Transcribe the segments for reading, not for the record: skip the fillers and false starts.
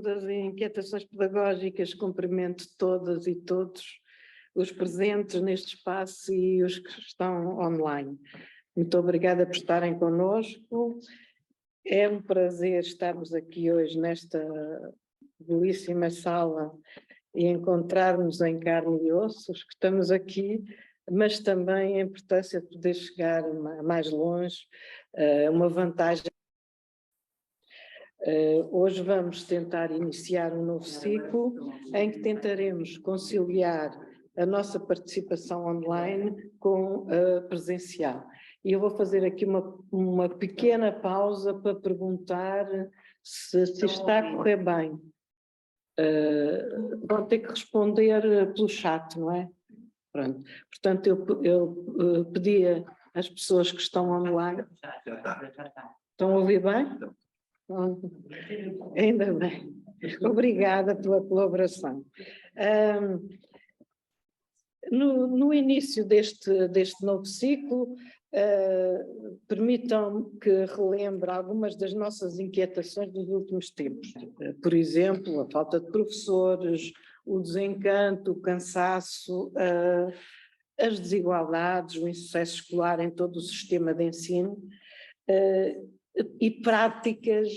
perguntas e inquietações pedagógicas, cumprimento todas e todos os presentes neste espaço e os que estão online. Muito obrigada por estarem connosco. É um prazer estarmos aqui hoje nesta belíssima sala e encontrarmos em carne e osso os que estamos aqui, mas também a importância de poder chegar mais longe, uma vantagem. Hoje vamos tentar iniciar um novo ciclo em que tentaremos conciliar a nossa participação online com a presencial. E eu vou fazer aqui uma pequena pausa para perguntar se está a correr bem. Vão ter que responder pelo chat, não é? Pronto. Portanto, eu pedia às pessoas que estão online. Estão a ouvir bem? Ainda bem. Obrigada pela colaboração. No início deste novo ciclo, permitam-me que relembre algumas das nossas inquietações dos últimos tempos. Por exemplo, a falta de professores, o desencanto, o cansaço, as desigualdades, o insucesso escolar em todo o sistema de ensino, e práticas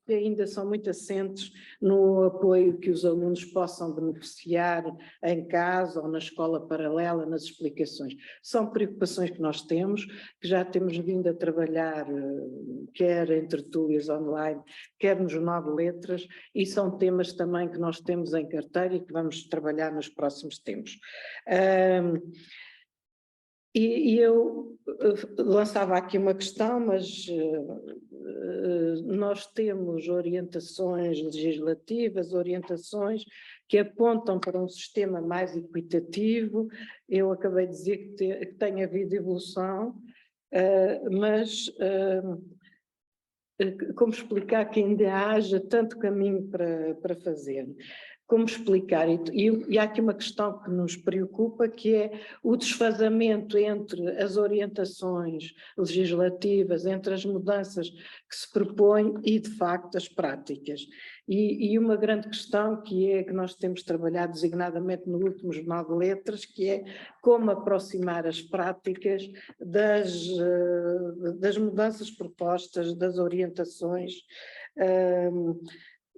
que ainda são muito assentes no apoio que os alunos possam beneficiar em casa ou na escola paralela, nas explicações. São preocupações que nós temos, que já temos vindo a trabalhar, quer em tertúlias online, quer no Jornal de Letras, e são temas também que nós temos em carteira e que vamos trabalhar nos próximos tempos. E eu lançava aqui uma questão, mas nós temos orientações legislativas, orientações que apontam para um sistema mais equitativo. Eu acabei de dizer que tem havido evolução, mas como explicar que ainda haja tanto caminho para fazer? Como explicar? E há aqui uma questão que nos preocupa, que é o desfazamento entre as orientações legislativas, entre as mudanças que se propõem e, de facto, as práticas. E uma grande questão que nós temos trabalhado designadamente no último Jornal de Letras, que é como aproximar as práticas das mudanças propostas, das orientações.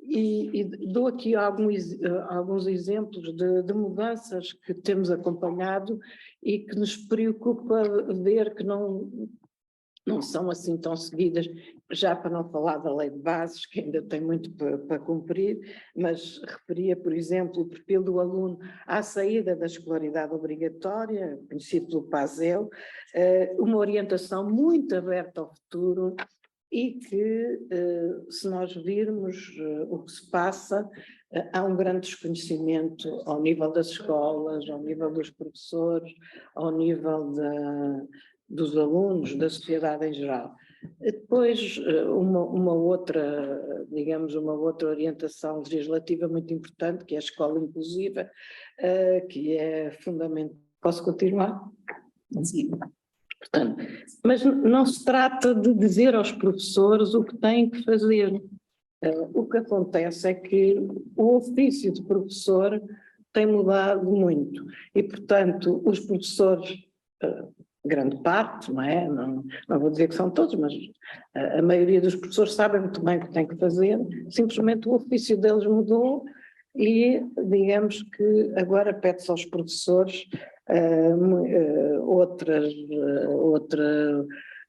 E dou aqui alguns exemplos de mudanças que temos acompanhado e que nos preocupa ver que não são assim tão seguidas, já para não falar da lei de bases, que ainda tem muito para cumprir, mas referia, por exemplo, o perfil do aluno à saída da escolaridade obrigatória, conhecido pelo PASEL, uma orientação muito aberta ao futuro, e que, se nós virmos o que se passa, há um grande desconhecimento ao nível das escolas, ao nível dos professores, ao nível dos alunos, da sociedade em geral. Depois, uma outra, digamos, uma outra orientação legislativa muito importante, que é a escola inclusiva, que é fundamental. Posso continuar? Sim. Portanto, mas não se trata de dizer aos professores o que têm que fazer. O que acontece é que o ofício de professor tem mudado muito e, portanto, os professores, grande parte, não é? Não vou dizer que são todos, mas a maioria dos professores sabem muito bem o que têm que fazer, simplesmente o ofício deles mudou e, digamos que agora pede-se aos professores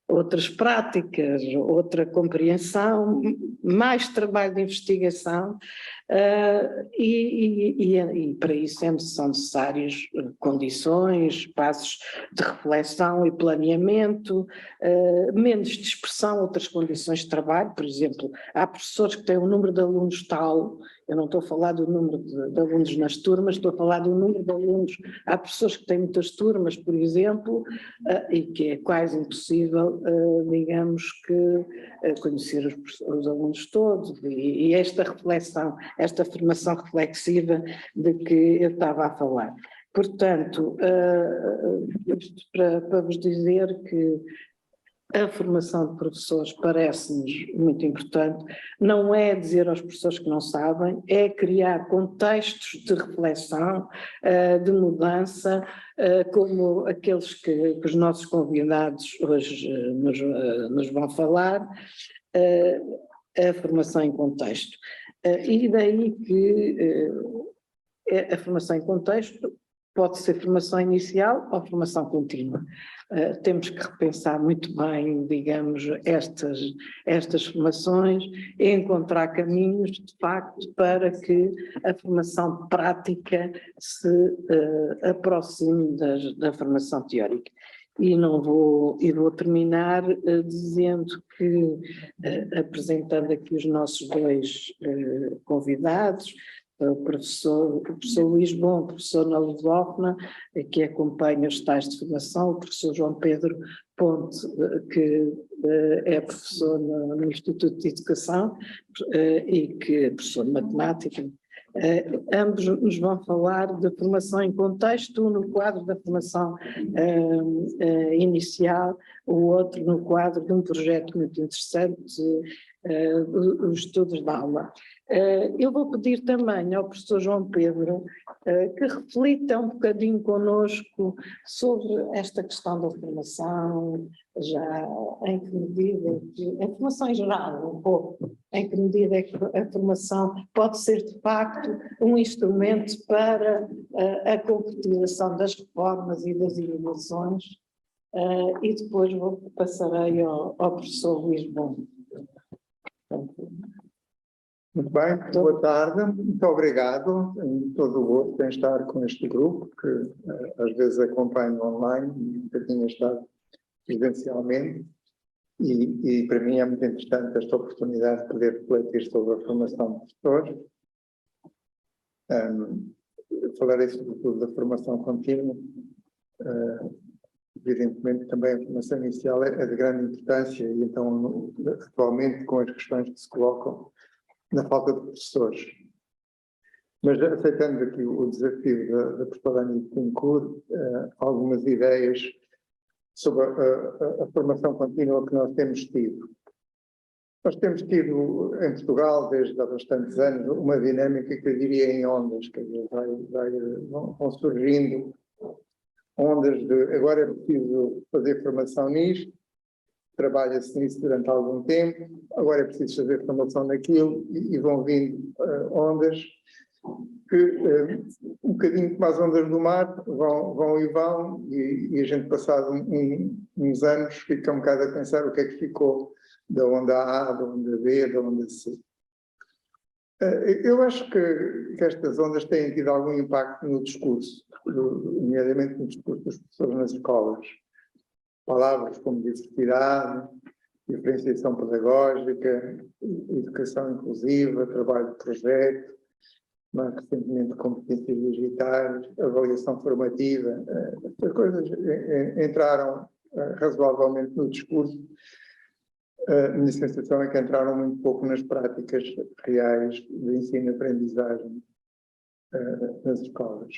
outras práticas, outra compreensão, mais trabalho de investigação, e para isso são necessárias condições, espaços de reflexão e planeamento, menos dispersão, outras condições de trabalho. Por exemplo, há professores que têm um número de alunos tal, eu não estou a falar do número de alunos nas turmas, estou a falar do número de alunos. Há professores que têm muitas turmas, por exemplo, e que é quase impossível, digamos que, conhecer os alunos todos, e esta reflexão, esta formação reflexiva de que eu estava a falar. Portanto, isto para vos dizer que a formação de professores parece-nos muito importante. Não é dizer aos professores que não sabem, é criar contextos de reflexão, de mudança, como aqueles que os nossos convidados hoje nos vão falar, a formação em contexto. E daí que a formação em contexto pode ser formação inicial ou formação contínua. Temos que repensar muito bem, digamos, estas formações e encontrar caminhos, de facto, para que a formação prática se aproxime da formação teórica. E vou terminar dizendo que, apresentando aqui os nossos dois convidados, o professor Luís Bom, professor na Lusófona, que acompanha os tais de formação, o professor João Pedro Ponte, que é professor no Instituto de Educação e que é professor de matemática. Ambos nos vão falar de formação em contexto, um no quadro da formação inicial, o outro no quadro de um projeto muito interessante, os estudos da aula. Eu vou pedir também ao professor João Pedro que reflita um bocadinho connosco sobre esta questão da formação, já em que medida, a formação em geral, um pouco, em que medida é que a formação pode ser de facto um instrumento para a concretização das reformas e das inovações, e depois passarei ao professor Luís Bom. Muito bem, boa tarde, muito obrigado, todo o gosto em estar com este grupo, que às vezes acompanho online, nunca tinha estado presencialmente, e para mim é muito interessante esta oportunidade de poder refletir sobre a formação de professores. Falarei sobretudo da formação contínua, evidentemente também a formação inicial é de grande importância, e então atualmente com as questões que se colocam na falta de professores. Mas aceitando aqui o desafio da professora Anita Betancourt, algumas ideias sobre a formação contínua que nós temos tido. Nós temos tido em Portugal, desde há bastantes anos, uma dinâmica que eu diria em ondas, que vão surgindo ondas de agora é preciso fazer formação nisto, trabalha-se nisso durante algum tempo, agora é preciso fazer formação naquilo, e vão vindo ondas que, um bocadinho como as ondas do mar, vão e a gente, passado uns anos, fica um bocado a pensar o que é que ficou da onda A, da onda B, da onda C. Eu acho que estas ondas têm tido algum impacto no discurso, nomeadamente no discurso dos professores nas escolas. Palavras como diversidade, diferenciação pedagógica, educação inclusiva, trabalho de projeto, mais recentemente competências digitais, avaliação formativa, estas coisas entraram razoavelmente no discurso. A minha sensação é que entraram muito pouco nas práticas reais de ensino e aprendizagem nas escolas.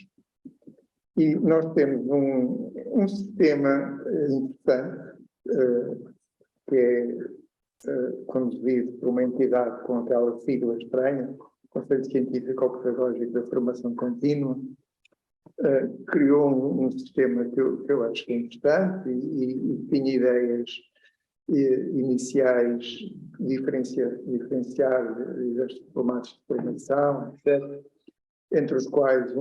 E nós temos um sistema interessante, que é conduzido por uma entidade com aquela sigla estranha, Conselho Científico-Pedagógico da Formação Contínua, criou um sistema que eu acho que é importante e tinha ideias iniciais diferenciar diversos formatos de formação, etc., entre os quais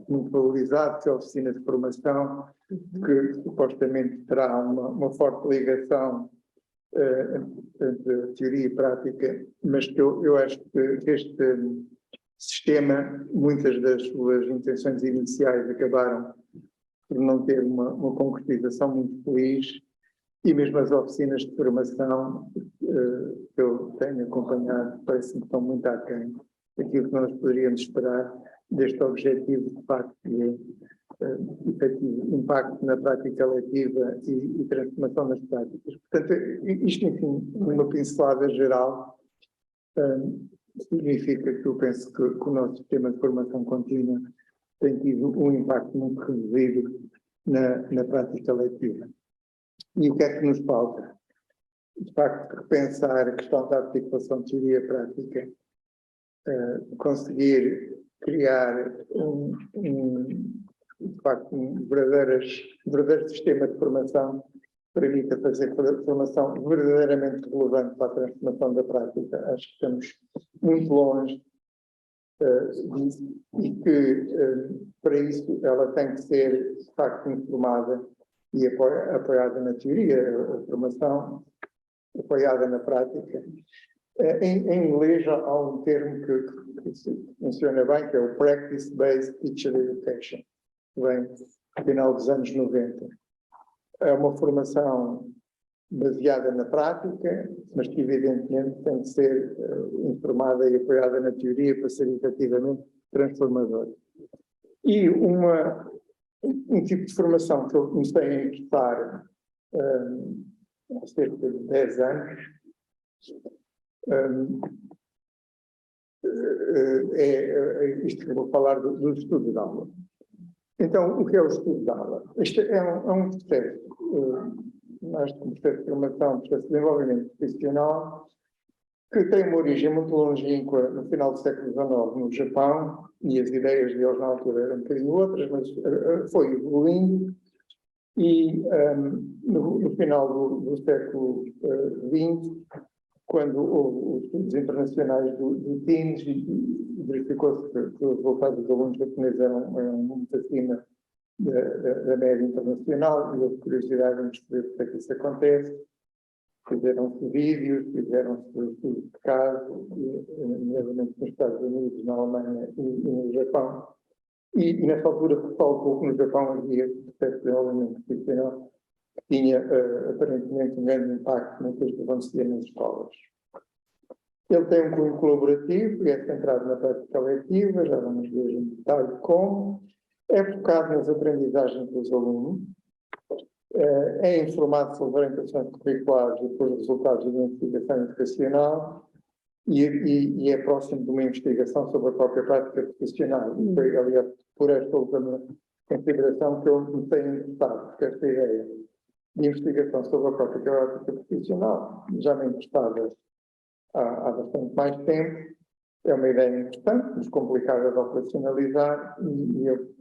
muito valorizado, que é a oficina de formação, que supostamente terá uma forte ligação entre teoria e prática, mas que eu acho que este sistema, muitas das suas intenções iniciais acabaram por não ter uma concretização muito feliz, e mesmo as oficinas de formação que eu tenho acompanhado parece-me que estão muito aquém daquilo que nós poderíamos esperar deste objetivo de facto de efetivo impacto na prática letiva e transformação das práticas. Portanto, isto, enfim, numa pincelada geral, significa que eu penso que o nosso sistema de formação contínua tem tido um impacto muito reduzido na prática letiva. E o que é que nos falta? De facto, repensar a questão da articulação de teoria e prática, conseguir criar de facto, um verdadeiro sistema de formação que permita fazer formação verdadeiramente relevante para a transformação da prática. Acho que estamos muito longe disso e que, para isso, ela tem que ser, de facto, informada e apoiada na teoria, a formação apoiada na prática. Em inglês há um termo que funciona bem, que é o Practice-Based Teacher Education, que vem no final dos anos 90. É uma formação baseada na prática, mas que evidentemente tem que ser informada e apoiada na teoria para ser efetivamente transformadora. E um tipo de formação que eu comecei a interessar há cerca de 10 anos isto que eu vou falar do estudo de aula. Então, o que é o estudo de aula? Isto é um processo, mais de um processo de formação, um processo de desenvolvimento profissional, que tem uma origem muito longínqua no final do século XIX no Japão, e as ideias deles na altura eram um bocadinho outras, mas foi evoluindo, e no final do século XX, quando houve os estudos internacionais do TINES, verificou-se que os resultados dos alunos japoneses eram muito acima da média internacional, e houve curiosidade em perceber porque é que isso acontece. Fizeram-se vídeos, fizeram-se estudos de caso, nomeadamente nos Estados Unidos, na Alemanha e no Japão. E nessa altura, só um pouco no Japão havia processo de desenvolvimento profissional que tinha aparentemente um grande impacto naquilo que acontecia nas escolas. Ele tem um cunho colaborativo e é centrado na prática letiva, já vamos ver em detalhe como. É focado nas aprendizagens dos alunos, é informado sobre orientações curriculares e pelos resultados de investigação educacional e é próximo de uma investigação sobre a própria prática profissional. E foi, aliás, por esta última consideração que eu me tenho interessado, porque esta ideia de investigação sobre a própria prática profissional já me interessava há bastante mais tempo. É uma ideia importante, mas complicada de operacionalizar, e eu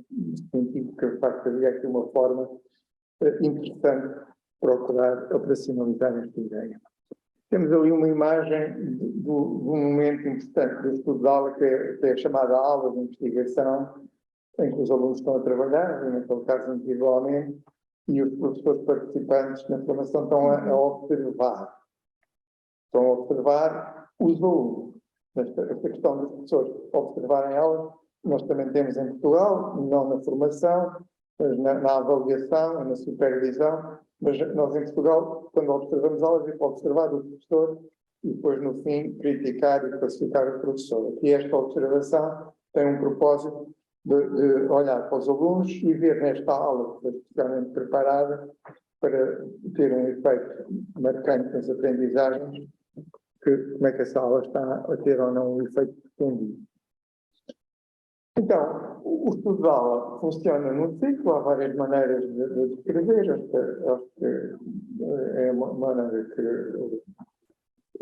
senti que, de facto, havia aqui uma forma interessante de procurar operacionalizar esta ideia. Temos ali uma imagem do momento importante do estudo de aula, que é a chamada aula de investigação, em que os alunos estão a trabalhar, naquele caso individualmente, e os professores participantes na formação estão a observar. Estão a observar os alunos. Esta questão dos professores observarem aulas, nós também temos em Portugal, não na formação, mas na avaliação, na supervisão, mas nós em Portugal, quando observamos aulas, é para observar o professor e depois, no fim, criticar e classificar o professor. Aqui esta observação tem um propósito de olhar para os alunos e ver nesta aula, que foi especialmente preparada, para ter um efeito marcante nas aprendizagens, como é que essa aula está a ter ou não um efeito pretendido. Então, o estudo de aula funciona num ciclo, há várias maneiras de descrever, acho que é uma maneira que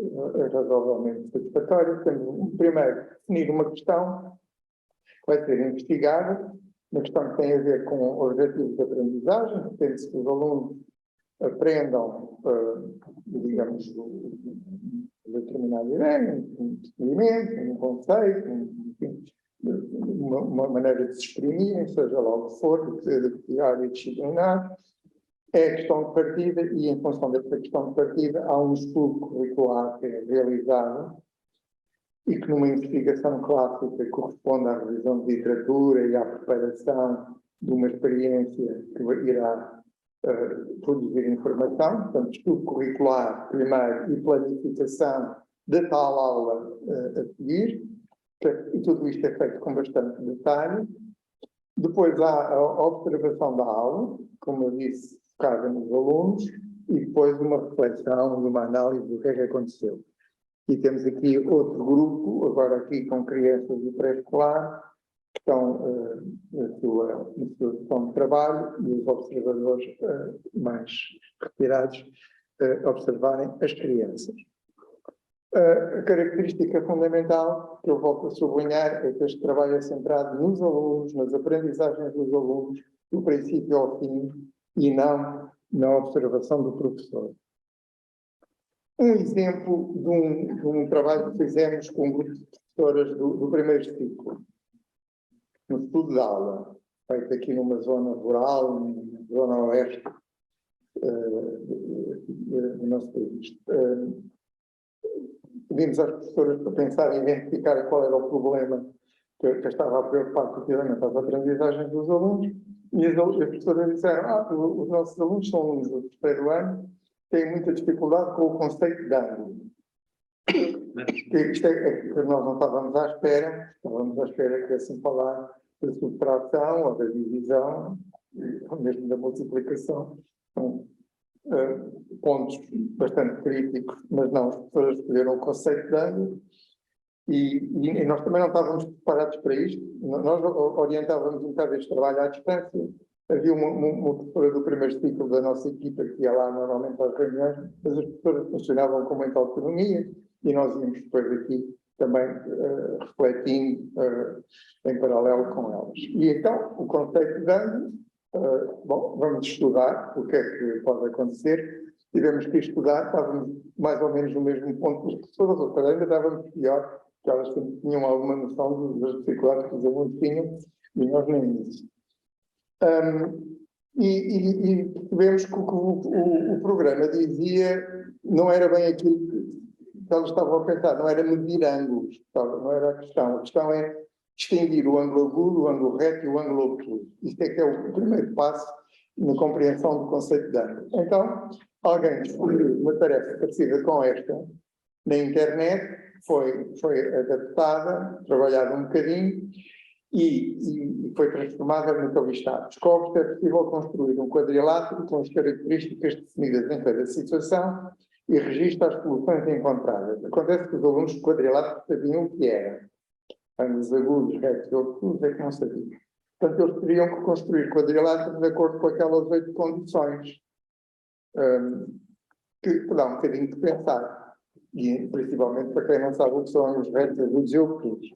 é razoavelmente satisfatória. Temos, primeiro, definir uma questão que vai ser investigada, uma questão que tem a ver com objetivos de aprendizagem, pretende-se que os alunos aprendam, digamos, determinada ideia, um procedimento, um conceito, enfim, uma maneira de se exprimirem, seja lá o que for, de área disciplinar. É a questão de partida e, em função dessa questão de partida, há um estudo curricular que é realizado e que, numa investigação clássica, corresponde à revisão de literatura e à preparação de uma experiência que irá produzir informação. Portanto, estudo curricular primeiro e planificação de tal aula a seguir. E tudo isto é feito com bastante detalhe. Depois há a observação da aula, como eu disse, focada nos alunos, e depois uma reflexão, uma análise do que é que aconteceu. E temos aqui outro grupo, agora aqui com crianças de pré-escolar, que estão na sua sessão de trabalho, e os observadores mais retirados, observarem as crianças. A característica fundamental que eu volto a sublinhar é que este trabalho é centrado nos alunos, nas aprendizagens dos alunos, do princípio ao fim, e não na observação do professor. Um exemplo de um trabalho que fizemos com um grupo de professoras do primeiro ciclo, no estudo de aula, feito aqui numa zona rural, na zona oeste do nosso país. Pedimos às professoras para pensar e identificar qual era o problema que estava a preocupar relativamente às aprendizagens dos alunos, e as professoras disseram: os nossos alunos são alunos do terceiro ano, têm muita dificuldade com o conceito de ângulo. Isto é que nós não estávamos à espera que assim falar da subtração ou da divisão, ou mesmo da multiplicação. São pontos bastante críticos, mas não, as pessoas escolheram o conceito de ângulo e nós também não estávamos preparados para isto. Nós orientávamos um bocado este trabalho à distância. Havia uma professora do primeiro ciclo da nossa equipa que ia lá normalmente às reuniões, mas as professoras funcionavam com muita autonomia e nós íamos depois aqui também refletindo em paralelo com elas. E então, o conceito de ângulo, bom, vamos estudar o que é que pode acontecer. Tivemos que estudar, estávamos mais ou menos no mesmo ponto que as pessoas, ou seja, ainda estávamos pior, que elas tinham alguma noção das dificuldades que os alunos tinham, e nós nem isso. E percebemos que o programa dizia, não era bem aquilo que elas estavam a pensar, não era medir ângulos, não era a questão é distinguir o ângulo agudo, o ângulo reto e o ângulo obtuso. Isto é que é o primeiro passo na compreensão do conceito de ângulo. Então, alguém descobriu uma tarefa parecida com esta na internet, foi adaptada, trabalhada um bocadinho e foi transformada no que ali está. Descobre que é possível construir um quadrilátero com as características definidas em cada situação e registra as soluções encontradas. Acontece que os alunos do quadrilátero sabiam o que era. Ângulos agudos, retos e obtusos é que não sabiam. Portanto, eles teriam que construir quadriláteros de acordo com aquelas 8 condições, que dá um bocadinho de pensar. E principalmente para quem não sabe o que são os retos, agudos e obtusos.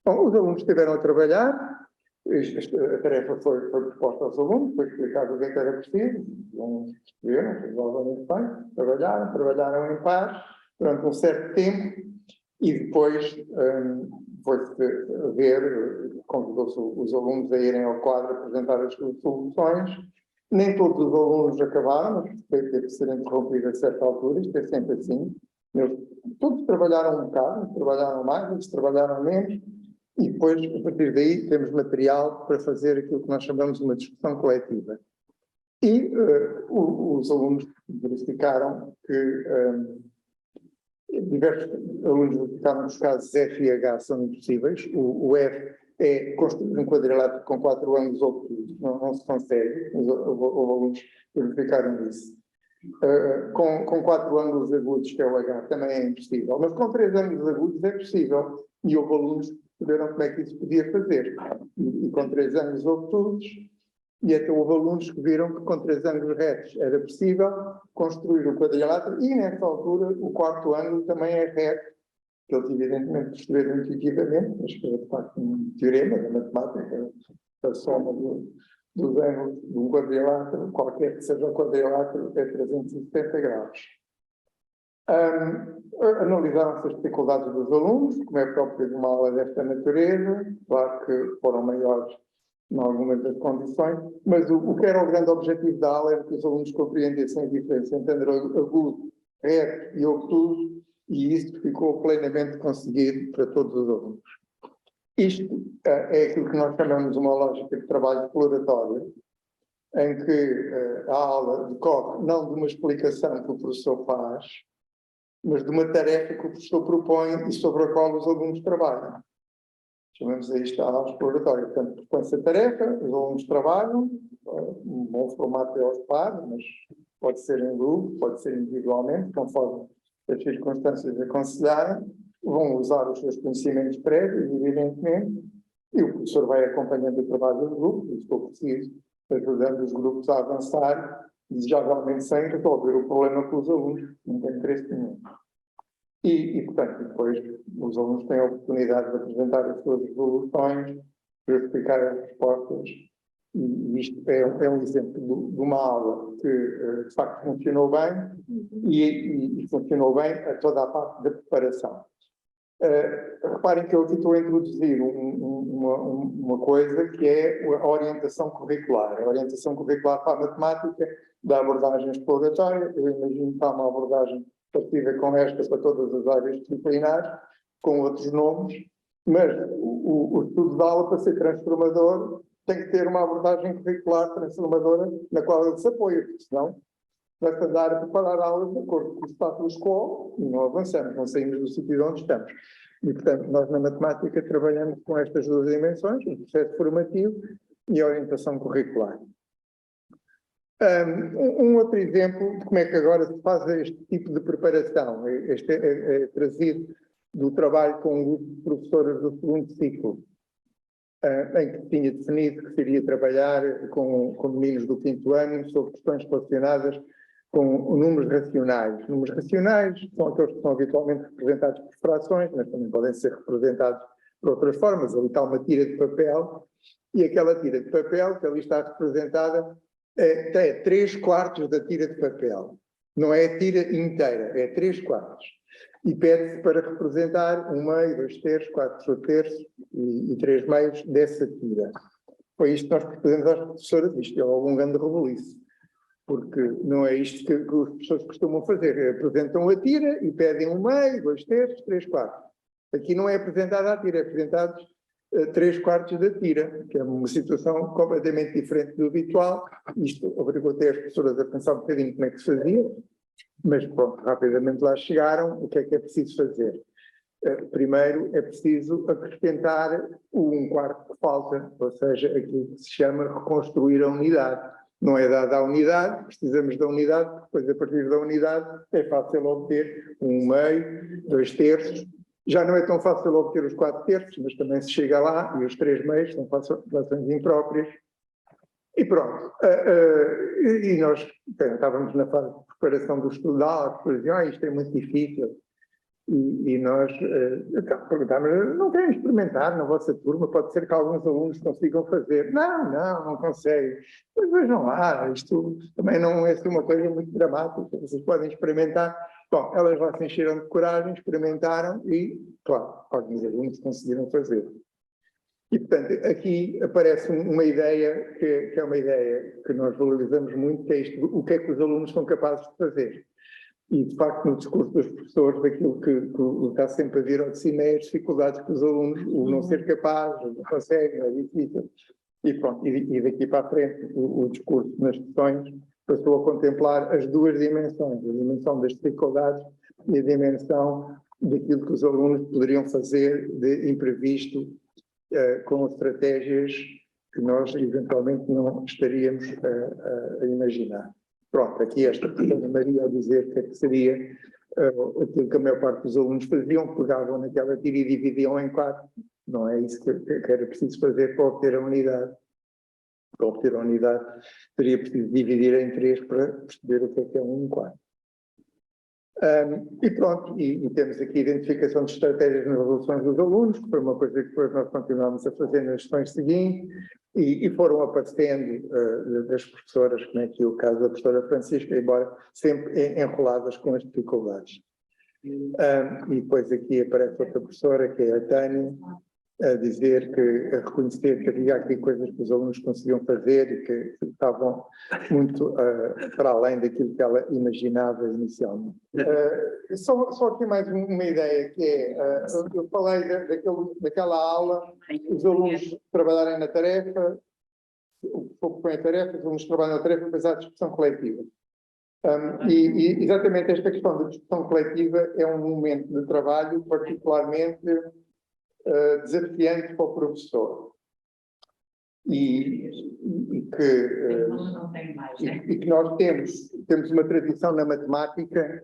Bom, os alunos estiveram a trabalhar, a tarefa foi proposta aos alunos, foi explicado o que era preciso, uns escreveram, provavelmente bem, trabalharam em paz durante um certo tempo e depois foi-se ver, convidou-se os alunos a irem ao quadro apresentar as suas soluções. Nem todos os alunos acabaram, mas teve que ser interrompido a certa altura, isto é sempre assim. Todos trabalharam um bocado, uns trabalharam mais, outros trabalharam menos, e depois, a partir daí, temos material para fazer aquilo que nós chamamos de uma discussão coletiva. E os alunos verificaram que diversos alunos verificaram que os casos F e H são impossíveis. O F é construir um quadrilátero com 4 ângulos obtusos, não se consegue. Os alunos verificaram isso. Com 4 ângulos agudos, que é o H, também é impossível. Mas com 3 ângulos agudos é possível. E houve alunos que perceberam como é que isso podia fazer. E com 3 ângulos obtusos, e até houve alunos que viram que com 3 ângulos retos era possível construir o quadrilátero, e nessa altura o 4º ângulo também é reto, que eles evidentemente perceberam intuitivamente, mas foi de facto um teorema da matemática, a soma dos ângulos de um quadrilátero, qualquer que seja o quadrilátero, é 370 graus. Analisaram-se as dificuldades dos alunos, como é próprio de uma aula desta natureza, claro que foram maiores em algumas das condições, mas o que era o grande objetivo da aula era que os alunos compreendessem a diferença entre agudo, reto e obtuso, e isso ficou plenamente conseguido para todos os alunos. Isto é aquilo que nós chamamos de uma lógica de trabalho exploratório, em que a aula decorre não de uma explicação que o professor faz, mas de uma tarefa que o professor propõe e sobre a qual os alunos trabalham. Chamamos a isto a aula exploratória. Portanto, propõe-se a tarefa, os alunos trabalham, um bom formato é aos pares, mas pode ser em grupo, pode ser individualmente, conforme as circunstâncias aconselharem, vão usar os seus conhecimentos prévios, evidentemente, e o professor vai acompanhando o trabalho do grupo, e se for preciso, ajudando os grupos a avançar desejavelmente sem resolver o problema com os alunos, não tem interesse nenhum. Portanto, depois os alunos têm a oportunidade de apresentar as suas resoluções, verificar as respostas, e isto é um exemplo de uma aula que, de facto, funcionou bem e funcionou bem a toda a parte da preparação. Reparem que eu aqui estou a introduzir uma coisa que é a orientação curricular. A orientação curricular para a matemática da abordagem exploratória. Eu imagino que há uma abordagem parecida com esta para todas as áreas disciplinares, com outros nomes, mas o estudo da aula, para ser transformador, tem que ter uma abordagem curricular transformadora na qual ele se apoia, porque senão vai-se andar a preparar aulas de acordo com o status quo e não avançamos, não saímos do sítio onde estamos. E, portanto, nós na matemática trabalhamos com estas duas dimensões, o processo formativo e a orientação curricular. Um outro exemplo de como é que agora se faz este tipo de preparação, este é trazido do trabalho com um grupo de professoras do segundo ciclo, em que tinha definido que seria trabalhar com meninos do quinto ano sobre questões relacionadas com números racionais. Números racionais são aqueles que são habitualmente representados por frações, mas também podem ser representados por outras formas. Ali está uma tira de papel, e aquela tira de papel que ali está representada é 3/4 da tira de papel. Não é a tira inteira, é 3/4. E pede-se para representar 1/2, 2/3, 4/3 e 3/2 dessa tira. Foi isto que nós propusemos às professoras. Isto é algum grande rebuliço, porque não é isto que os professores costumam fazer. Apresentam a tira e pedem 1/2, 2/3, 3/4. Aqui não é apresentada a tira, é apresentados 3/4 da tira, que é uma situação completamente diferente do habitual. Isto obrigou até as professoras a pensar um bocadinho como é que se fazia, mas pronto, rapidamente lá chegaram. O que é preciso fazer? Primeiro é preciso acrescentar o 1/4 que falta, ou seja, aquilo que se chama reconstruir a unidade. Não é dada a unidade, precisamos da unidade, depois a partir da unidade é fácil obter 1/2, 2/3. Já não é tão fácil obter os 4/3, mas também se chega lá, e os 3/2 são frações impróprias. E pronto. E nós estávamos na fase de preparação do estudo da aula, que diziam, isto é muito difícil. E nós perguntámos, não querem experimentar na vossa turma? Pode ser que alguns alunos consigam fazer. Não conseguem. Mas vejam lá, isto também não é uma coisa muito dramática, vocês podem experimentar. Bom, elas lá se encheram de coragem, experimentaram e, claro, alguns alunos conseguiram fazer. E, portanto, aqui aparece uma ideia que é uma ideia que nós valorizamos muito, que é isto, o que é que os alunos são capazes de fazer. E, de facto, no discurso dos professores, daquilo que está sempre a vir ao de cima é as dificuldades que os alunos, o não ser capaz, não conseguem, é difícil. E pronto, e daqui para a frente o discurso nas sessões passou a contemplar as duas dimensões, a dimensão das dificuldades e a dimensão daquilo que os alunos poderiam fazer de imprevisto, com estratégias que nós eventualmente não estaríamos a imaginar. Pronto, aqui esta professora Maria a dizer que seria aquilo que a maior parte dos alunos faziam, pegavam naquela tira e dividiam em 4. Não é isso que era preciso fazer para obter a unidade. Para obter a unidade, seria preciso dividir em 3 para perceber o que é 1/4. E pronto, e temos aqui a identificação de estratégias nas resoluções dos alunos, que foi uma coisa que depois nós continuamos a fazer nas sessões seguintes, e foram aparecendo das professoras, como é aqui o caso da professora Francisca, embora sempre enroladas com as dificuldades. E depois aqui aparece outra professora, que é a Tânia, a dizer a reconhecer que havia aqui coisas que os alunos conseguiam fazer e que estavam muito para além daquilo que ela imaginava inicialmente. Só aqui mais uma ideia, que é, eu falei daquela aula, os alunos trabalharem na tarefa, o que põe a tarefa, os alunos trabalham na tarefa, apesar de discussão coletiva. E exatamente esta questão da discussão coletiva é um momento de trabalho particularmente desafiante para o professor e que nós temos uma tradição na matemática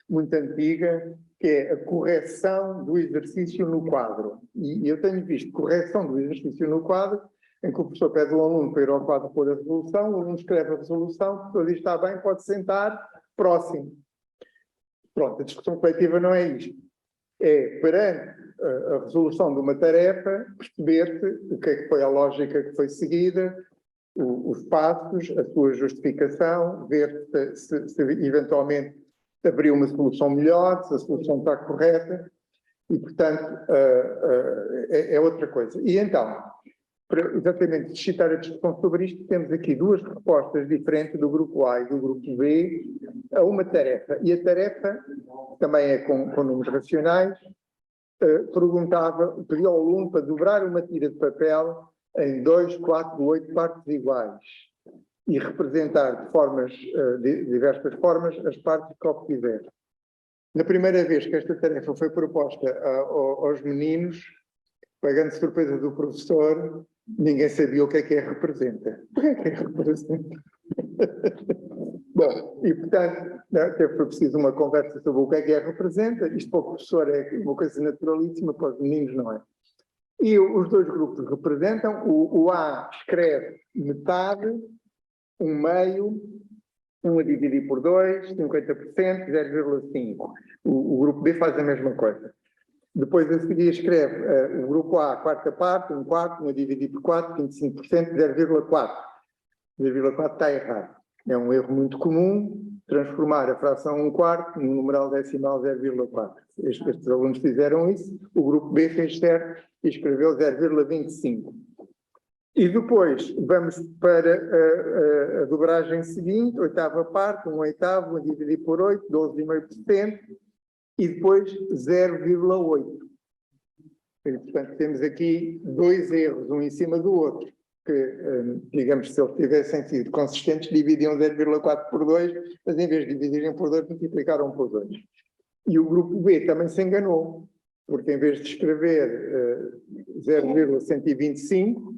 muito antiga, que é a correção do exercício no quadro. E eu tenho visto correção do exercício no quadro em que o professor pede ao aluno para ir ao quadro pôr a resolução, o aluno escreve a resolução, o professor diz, está bem, pode sentar, próximo. Pronto, a discussão coletiva não é isto. É, perante a resolução de uma tarefa, perceber-se o que é que foi a lógica que foi seguida, os passos, a sua justificação, ver se eventualmente abriu uma solução melhor, se a solução está correta, e, portanto, é outra coisa. E então, para exatamente suscitar a discussão sobre isto, temos aqui duas respostas diferentes do grupo A e do grupo B a uma tarefa. E a tarefa também é com números racionais, pediu ao aluno para dobrar uma tira de papel em 2, 4, 8 partes iguais e representar de formas, diversas formas, as partes que obtiver. Na primeira vez que esta tarefa foi proposta aos meninos, para grande surpresa do professor, ninguém sabia o que é representa. O que é representa? Bom, e portanto, até foi preciso uma conversa sobre o que é representa. Isto para o professor é uma coisa naturalíssima, para os meninos não é. E os dois grupos representam, o A escreve metade, um meio, 1 a dividir por 2, 50%, 0,5. O grupo B faz a mesma coisa. Depois a seguir escreve o grupo A, quarta parte, 1 quarto, 1 a dividir por 4, 25%, 0,4. 0,4 está errado. É um erro muito comum transformar a fração 1 quarto no numeral decimal 0,4. Estes alunos fizeram isso, o grupo B fez certo e escreveu 0,25. E depois vamos para a dobragem seguinte, oitava parte, 1/8, 1 a dividir por 8, 12,5%, e depois 0,8. E, portanto, temos aqui dois erros, um em cima do outro, que, digamos, se eles tivessem sido consistentes, dividiam 0,4 por 2, mas em vez de dividirem por 2, multiplicaram por 2. E o grupo B também se enganou, porque em vez de escrever 0,125,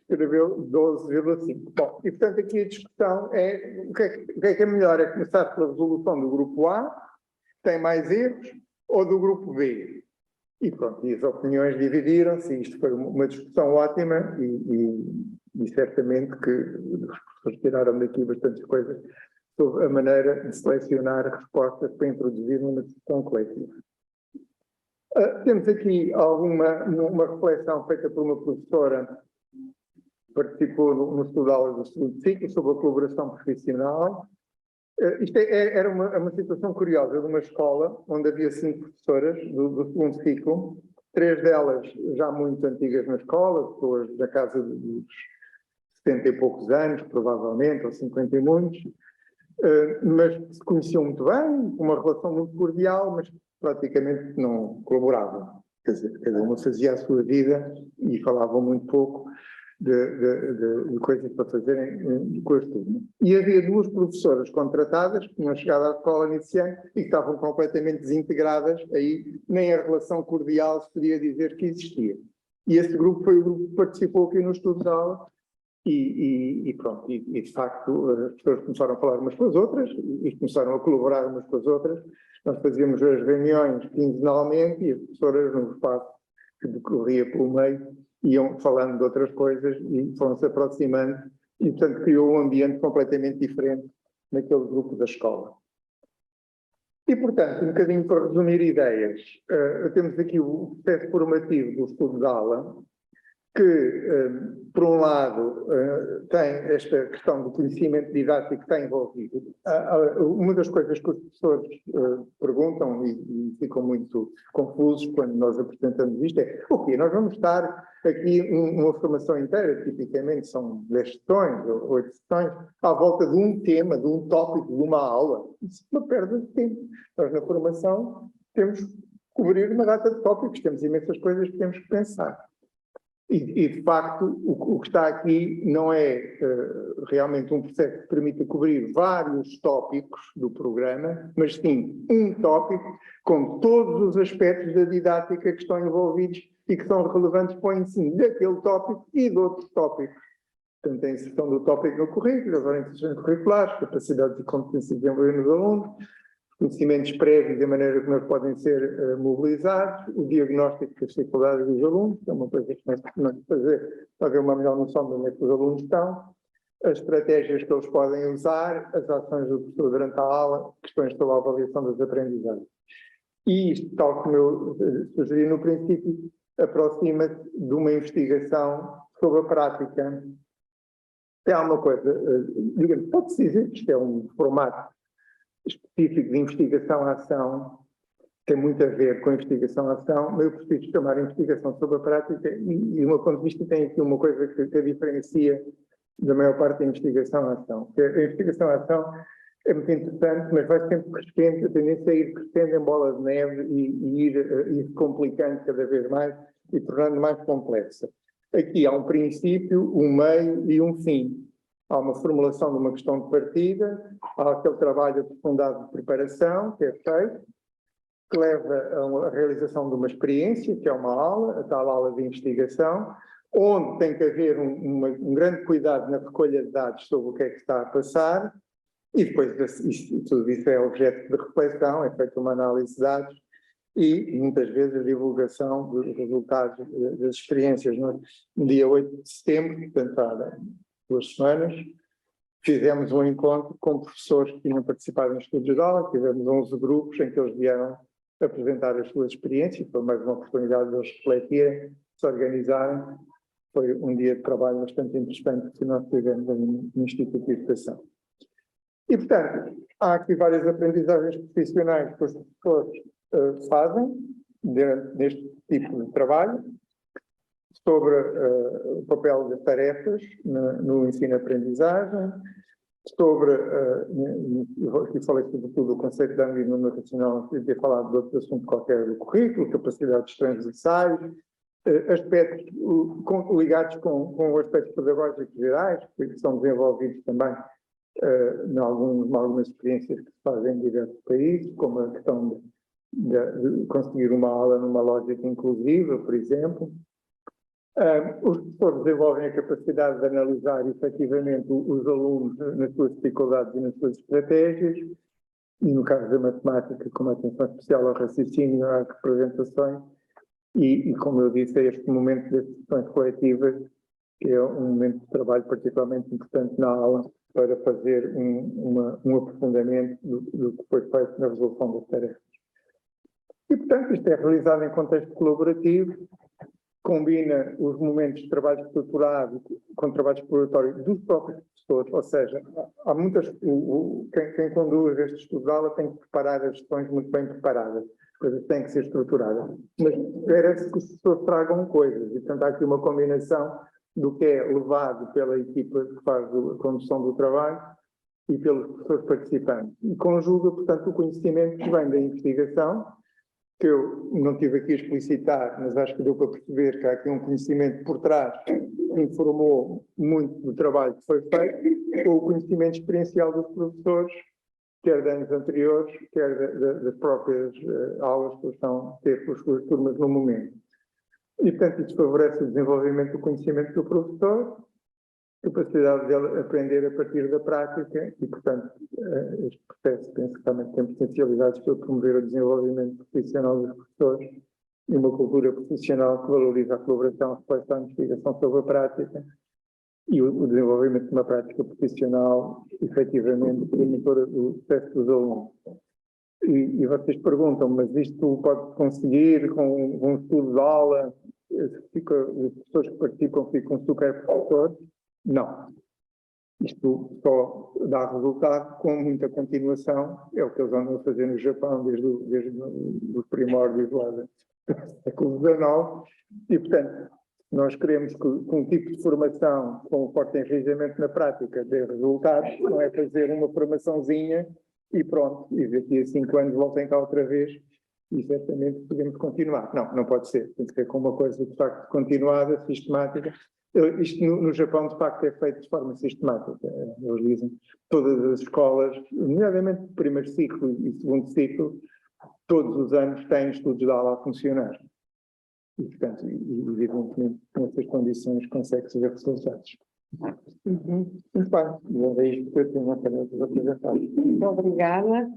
escreveu 12,5. Bom, e portanto aqui a discussão é o que é melhor, é começar pela resolução do grupo A, que tem mais erros, ou do grupo B. E pronto, e as opiniões dividiram-se, isto foi uma discussão ótima e certamente que os professores tiraram daqui bastantes coisas sobre a maneira de selecionar respostas para introduzir numa discussão coletiva. Temos aqui uma reflexão feita por uma professora que participou no estudo de aulas do segundo ciclo sobre a colaboração profissional. Isto era uma situação curiosa de uma escola onde havia 5 professoras do segundo ciclo, 3 delas já muito antigas na escola, pessoas da casa dos 70 e poucos anos, provavelmente, ou 50 e muitos, mas que se conheciam muito bem, com uma relação muito cordial, mas praticamente não colaboravam. Quer dizer, cada uma fazia a sua vida e falavam muito pouco de coisas para fazerem com as turmas. E havia 2 professoras contratadas que tinham chegado à escola nesse ano e que estavam completamente desintegradas, aí nem a relação cordial se podia dizer que existia. E esse grupo foi o grupo que participou aqui no estudo de aula e pronto, e de facto as pessoas começaram a falar umas com as outras e começaram a colaborar umas com as outras. Nós fazíamos as reuniões quinzenalmente e as professoras no espaço que decorria pelo meio iam falando de outras coisas e foram-se aproximando e, portanto, criou um ambiente completamente diferente naquele grupo da escola. E, portanto, um bocadinho para resumir ideias, temos aqui o processo formativo do estudo de aula, que, por um lado, tem esta questão do conhecimento didático que está envolvido. Uma das coisas que os professores perguntam e ficam muito confusos quando nós apresentamos isto é: ok, nós vamos estar aqui uma formação inteira, tipicamente são 10 sessões ou 8 sessões, à volta de um tema, de um tópico, de uma aula. Isso é uma perda de tempo. Nós, na formação, temos que cobrir uma data de tópicos, temos imensas coisas que temos que pensar. E de facto, o que está aqui não é realmente um processo que permita cobrir vários tópicos do programa, mas sim um tópico com todos os aspectos da didática que estão envolvidos e que são relevantes para o ensino daquele tópico e de outros tópicos. Portanto, a inserção do tópico no currículo, as orientações curriculares, capacidade de competência de desenvolver nos alunos, conhecimentos prévios da maneira como eles podem ser mobilizados, o diagnóstico das dificuldades dos alunos, que é uma coisa que nós costumamos fazer para haver uma melhor noção de onde é que os alunos estão, as estratégias que eles podem usar, as ações do professor durante a aula, questões sobre a avaliação das aprendizagens. E isto, tal como eu sugeri no princípio, aproxima-se de uma investigação sobre a prática. Há uma coisa, digamos, pode-se dizer que isto é um formato específico de investigação-ação, tem muito a ver com investigação-ação, mas eu prefiro chamar investigação sobre a prática e, do meu ponto de vista, tem aqui uma coisa que a diferencia da maior parte da investigação-ação. A investigação-ação é muito interessante, mas vai sempre crescendo, a tendência é ir crescendo em bola de neve e ir complicando cada vez mais e tornando mais complexa. Aqui há um princípio, um meio e um fim. Há uma formulação de uma questão de partida, há aquele trabalho aprofundado de preparação que é feito, que leva a realização de uma experiência, que é uma aula, a tal aula de investigação, onde tem que haver um grande cuidado na recolha de dados sobre o que é que está a passar, e depois tudo isso é objeto de reflexão, é feita uma análise de dados e, muitas vezes, a divulgação dos resultados das experiências. No dia 8 de setembro, portanto, há 2 semanas, fizemos um encontro com professores que tinham participado em estudos de aula, tivemos 11 grupos em que eles vieram apresentar as suas experiências, foi mais uma oportunidade de eles refletirem, se organizarem. Foi um dia de trabalho bastante interessante que nós tivemos no Instituto de Educação. E, portanto, há aqui várias aprendizagens profissionais que os professores fazem neste tipo de trabalho, sobre o papel das tarefas no ensino-aprendizagem, sobre, aqui falei sobretudo do conceito de ângulo numeracional, não ter falado de outro assunto qualquer do currículo, capacidades transversais, aspectos ligados com aspectos pedagógicos gerais, que são desenvolvidos também em algumas experiências que se fazem em diversos países, como a questão de conseguir uma aula numa lógica inclusiva, por exemplo. Os professores desenvolvem a capacidade de analisar efetivamente os alunos nas suas dificuldades e nas suas estratégias, e no caso da matemática, com uma atenção especial ao raciocínio, às representações, e como eu disse, é este momento das discussões coletivas, que é um momento de trabalho particularmente importante na aula, para fazer um aprofundamento do que foi feito na resolução das tarefas. E, portanto, isto é realizado em contexto colaborativo, combina os momentos de trabalho estruturado com trabalho exploratório dos próprios professores, ou seja, há muitas... Quem conduz este estudo de aula tem que preparar as questões muito bem preparadas, as coisas têm que ser estruturadas, mas espera-se que os professores tragam coisas, e, portanto, há aqui uma combinação do que é levado pela equipa que faz a condução do trabalho e pelos professores participantes. E conjuga, portanto, o conhecimento que vem da investigação, que eu não tive aqui a explicitar, mas acho que deu para perceber que há aqui um conhecimento por trás que informou muito do trabalho que foi feito, ou o conhecimento experiencial dos professores, quer de anos anteriores, quer das próprias aulas que eles estão a ter com as suas turmas no momento. E, portanto, isso favorece o desenvolvimento do conhecimento do professor, capacidade dele aprender a partir da prática e, portanto, este processo penso que também tem potencialidades para promover o desenvolvimento profissional dos professores e uma cultura profissional que valoriza a colaboração, a reflexão e a investigação sobre a prática e o desenvolvimento de uma prática profissional efetivamente promotora do sucesso dos alunos. E vocês perguntam, mas isto pode conseguir com um estudo de aula? Os professores que participam ficam super professores? Não. Isto só dá resultado com muita continuação, é o que eles andam a fazer no Japão desde os primórdios lá do século XIX, e, portanto, nós queremos que um tipo de formação com um forte enraizamento na prática dê resultados, não é fazer uma formaçãozinha e pronto, e daqui a 5 anos voltem cá outra vez e certamente podemos continuar. Não, não pode ser, tem que ser com uma coisa de facto continuada, sistemática. Isto no Japão de facto é feito de forma sistemática, eles dizem, todas as escolas, nomeadamente o primeiro ciclo e o segundo ciclo, todos os anos têm estudos de aula a funcionar. E, portanto, evidentemente, com essas condições consegue-se ver resultados. Muito bem, é isto que eu tenho a apresentar. Muito obrigada.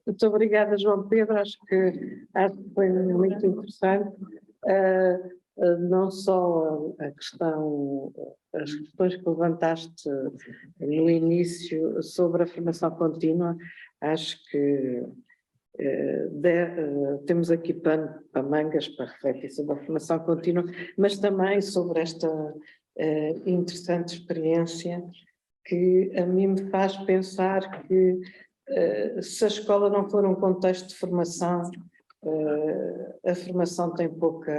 Muito obrigada, João Pedro. Acho que foi muito interessante. Não só a questão, as questões que levantaste no início sobre a formação contínua, acho que temos aqui pano para mangas para refletir sobre a formação contínua, mas também sobre esta interessante experiência que a mim me faz pensar que se a escola não for um contexto de formação, a formação tem pouco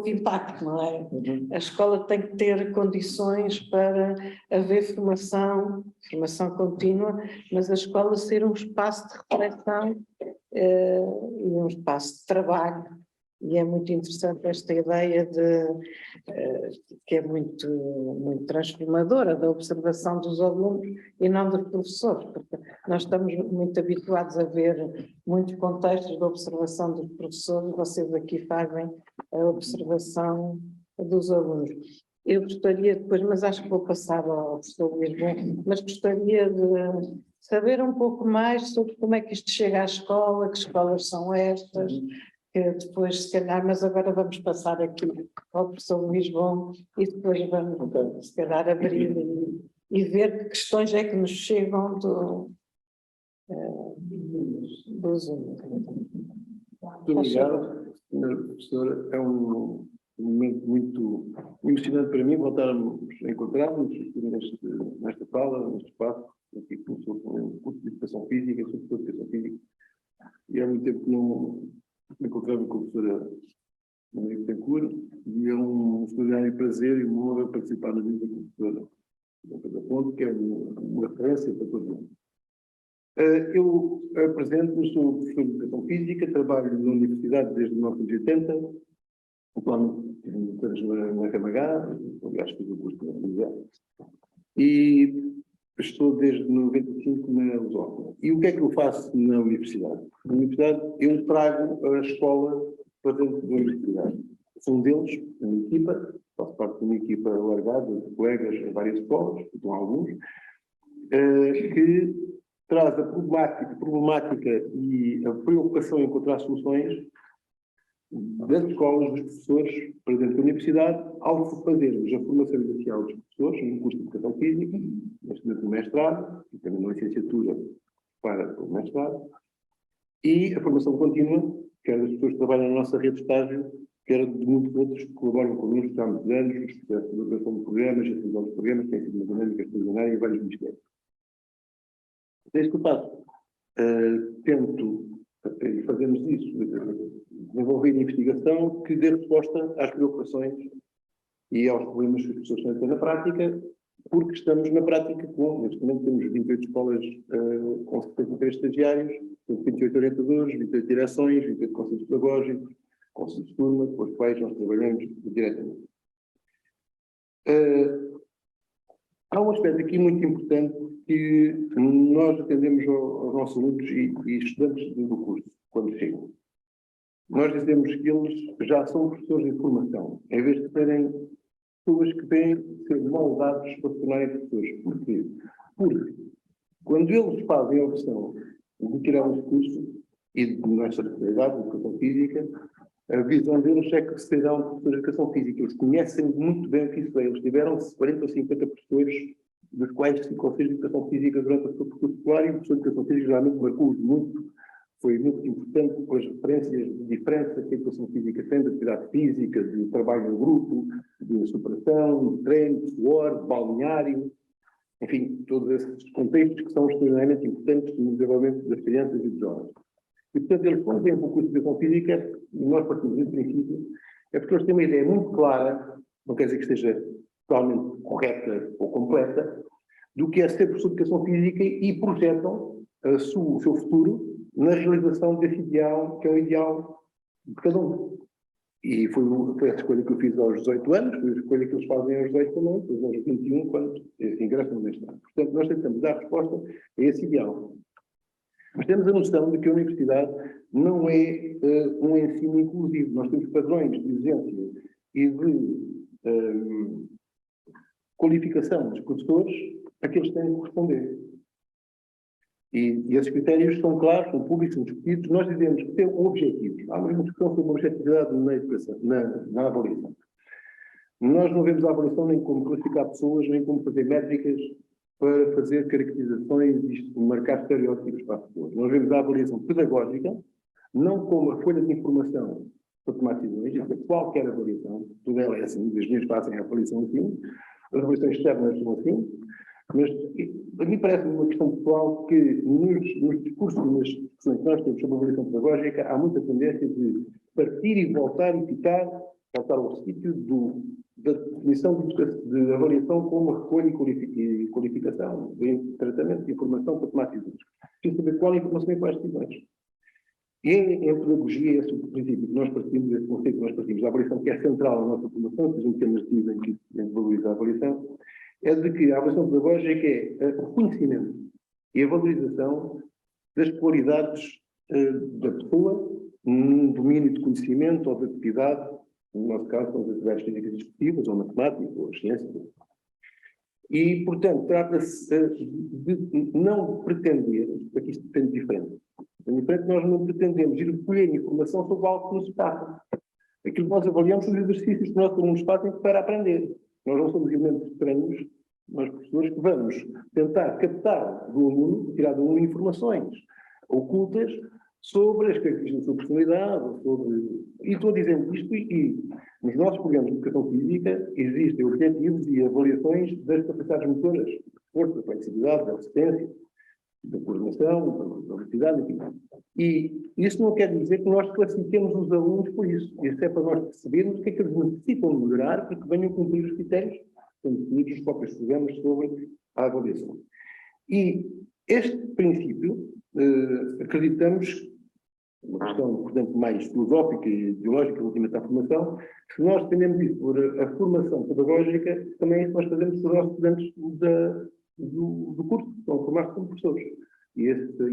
impacto, não é? A escola tem que ter condições para haver formação contínua, mas a escola ser um espaço de reflexão e um espaço de trabalho. E é muito interessante esta ideia que é muito, muito transformadora da observação dos alunos e não dos professores, porque nós estamos muito habituados a ver muitos contextos de observação dos professores, vocês aqui fazem a observação dos alunos. Eu gostaria depois, mas acho que vou passar ao professor Luís Bom, mas gostaria de saber um pouco mais sobre como é que isto chega à escola, que escolas são estas, que depois se calhar, mas agora vamos passar aqui ao professor Luís Bom e depois vamos se calhar abrir e ver que questões é que nos chegam dos alunos. Muito obrigado, senhora professora. É um momento muito emocionante para mim voltarmos a encontrar-nos nesta sala, neste espaço, aqui começou com o curso de Educação Física, sobre Educação Física, e há muito tempo que não me encontrava com a professora Maria Betancourt, e é um extraordinário prazer e uma honra participar na vida da professora da Ponte, que é uma referência para todo mundo. Eu apresento-me, sou professor de Educação Física, trabalho na Universidade desde 1980, atualmente na RMH, aliás fiz o curso na Universidade, e estou desde 95 na Lusófona. E o que é que eu faço na Universidade? Na Universidade eu trago a escola para dentro da Universidade. Sou um deles, uma equipa, faço parte de uma equipa alargada de colegas em várias escolas, estão alguns, que traz a problemática e a preocupação em encontrar soluções das escolas, dos professores, para dentro da universidade, ao fazermos a formação inicial dos professores, no curso de Educação Física, neste momento no mestrado, e também na licenciatura para o mestrado, e a formação contínua, quer das pessoas que trabalham na nossa rede de estágio, quer de muitos outros que colaboram connosco há muitos anos, os processos de elaboração de programas, a decisão dos programas, que tem sido uma dinâmica extraordinária em vários ministérios. É isso que eu faço. Tento, e fazemos isso, desenvolver investigação que dê resposta às preocupações e aos problemas que as pessoas têm a ter na prática, porque estamos na prática neste momento temos 28 escolas com 73 estagiários, 28 orientadores, 28 direções, 28 conselhos pedagógicos, conselhos de turma, com os quais nós trabalhamos diretamente. Há um aspecto aqui muito importante que nós atendemos aos nossos alunos e estudantes do curso, quando chegam. Nós dizemos que eles já são professores de formação, em vez de serem pessoas que têm de ser moldados para se tornarem professores. Porquê? Porque quando eles fazem a opção de tirar um curso, e de nossa especialidade, de Educação Física, a visão deles é que serão professores de Educação Física. Eles conhecem muito bem o que isso é. Eles tiveram 40 ou 50 professores, dos quais 5 ou 6 de Educação Física durante o seu percurso escolar, e o professor de Educação Física geralmente marcou-os muito. Foi muito importante pelas referências de diferença que a Educação Física tem de atividade física, de trabalho no grupo, de superação, de treino, de suor, de balneário, enfim, todos esses contextos que são extraordinariamente importantes no desenvolvimento das crianças e dos jovens. E, portanto, eles, quando têm um curso de Educação Física, e nós partimos desse princípio, é porque eles têm uma ideia muito clara, não quer dizer que esteja totalmente correta ou completa, do que é ser professor de Educação Física e projetam o seu futuro na realização desse ideal, que é o ideal de cada um. E foi a escolha que eu fiz aos 18 anos, foi a escolha que eles fazem aos 18 também, depois aos 21, quando ingressam no mestrado. Portanto, nós tentamos dar resposta a esse ideal. Mas temos a noção de que a universidade não é um ensino inclusivo. Nós temos padrões de exigência e de qualificação dos professores a que eles têm que responder. E esses critérios são claros, são públicos, são discutidos. Nós dizemos que tem objetivos. Há uma discussão sobre a objetividade na educação, na avaliação. Nós não vemos a avaliação nem como classificar pessoas, nem como fazer métricas para fazer caracterizações e marcar estereótipos para as pessoas. Nós vemos a avaliação pedagógica não como a folha de informação para tomar decisões, qualquer avaliação, tudo ela é assim, as minhas fazem a avaliação assim, as avaliações externas são assim, mas a mim parece-me uma questão pessoal que nos discursos e nas discussões que nós temos sobre a avaliação pedagógica há muita tendência de partir e voltar e voltar ao sítio da definição de avaliação como recolha e qualificação, de tratamento de informação para tomar decisões. Preciso saber qual informação e quais decisões. E em pedagogia, esse é o princípio que nós partimos, esse conceito que nós partimos, a avaliação que é central na nossa formação, que são temas que dizem que valoriza a avaliação, é de que a avaliação pedagógica é o conhecimento e a valorização das qualidades da pessoa, num domínio de conhecimento ou de atividade, no nosso caso, são as atividades físicas executivas, ou matemática, ou as ciências. E, portanto, trata-se de não pretender, aqui isto depende diferente. Nós não pretendemos ir recolher informação sobre algo que nos passa. Aquilo que nós avaliamos são os exercícios que nós nos fazem para aprender. Nós não somos elementos estranhos, nós professores que vamos tentar captar do aluno, tirar do aluno informações ocultas sobre as características da sua personalidade, e estou dizendo isto e nos nossos programas de educação física existem objetivos e avaliações das capacidades motoras, da força, da flexibilidade, da resistência, da coordenação, da velocidade, enfim. E isso não quer dizer que nós classifiquemos os alunos por isso. Isso é para nós percebermos o que é que eles necessitam de melhorar para que venham cumprir os critérios que são definidos nos próprios programas sobre a avaliação. E este princípio, acreditamos, uma questão, portanto, mais filosófica e ideológica relativamente à formação, se nós dependemos disso por a formação pedagógica, também é isso que nós fazemos para os nossos estudantes do curso, que estão a formar-se como professores. E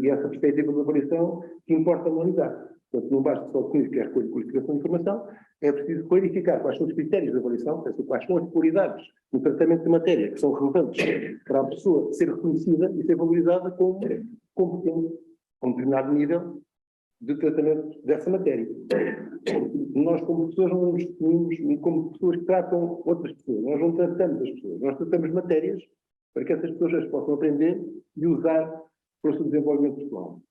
essa perspectiva de avaliação que importa analisar. Portanto, não basta só definir que é a recolha de qualificação de informação, é preciso clarificar quais são os critérios de avaliação, quais são as prioridades no tratamento de matéria que são relevantes para a pessoa ser reconhecida e ser valorizada como competente a um determinado nível de tratamento dessa matéria. Nós, como professores, não nos definimos como pessoas que tratam outras pessoas. Nós não tratamos as pessoas. Nós tratamos matérias para que essas pessoas as possam aprender e usar para o seu desenvolvimento pessoal.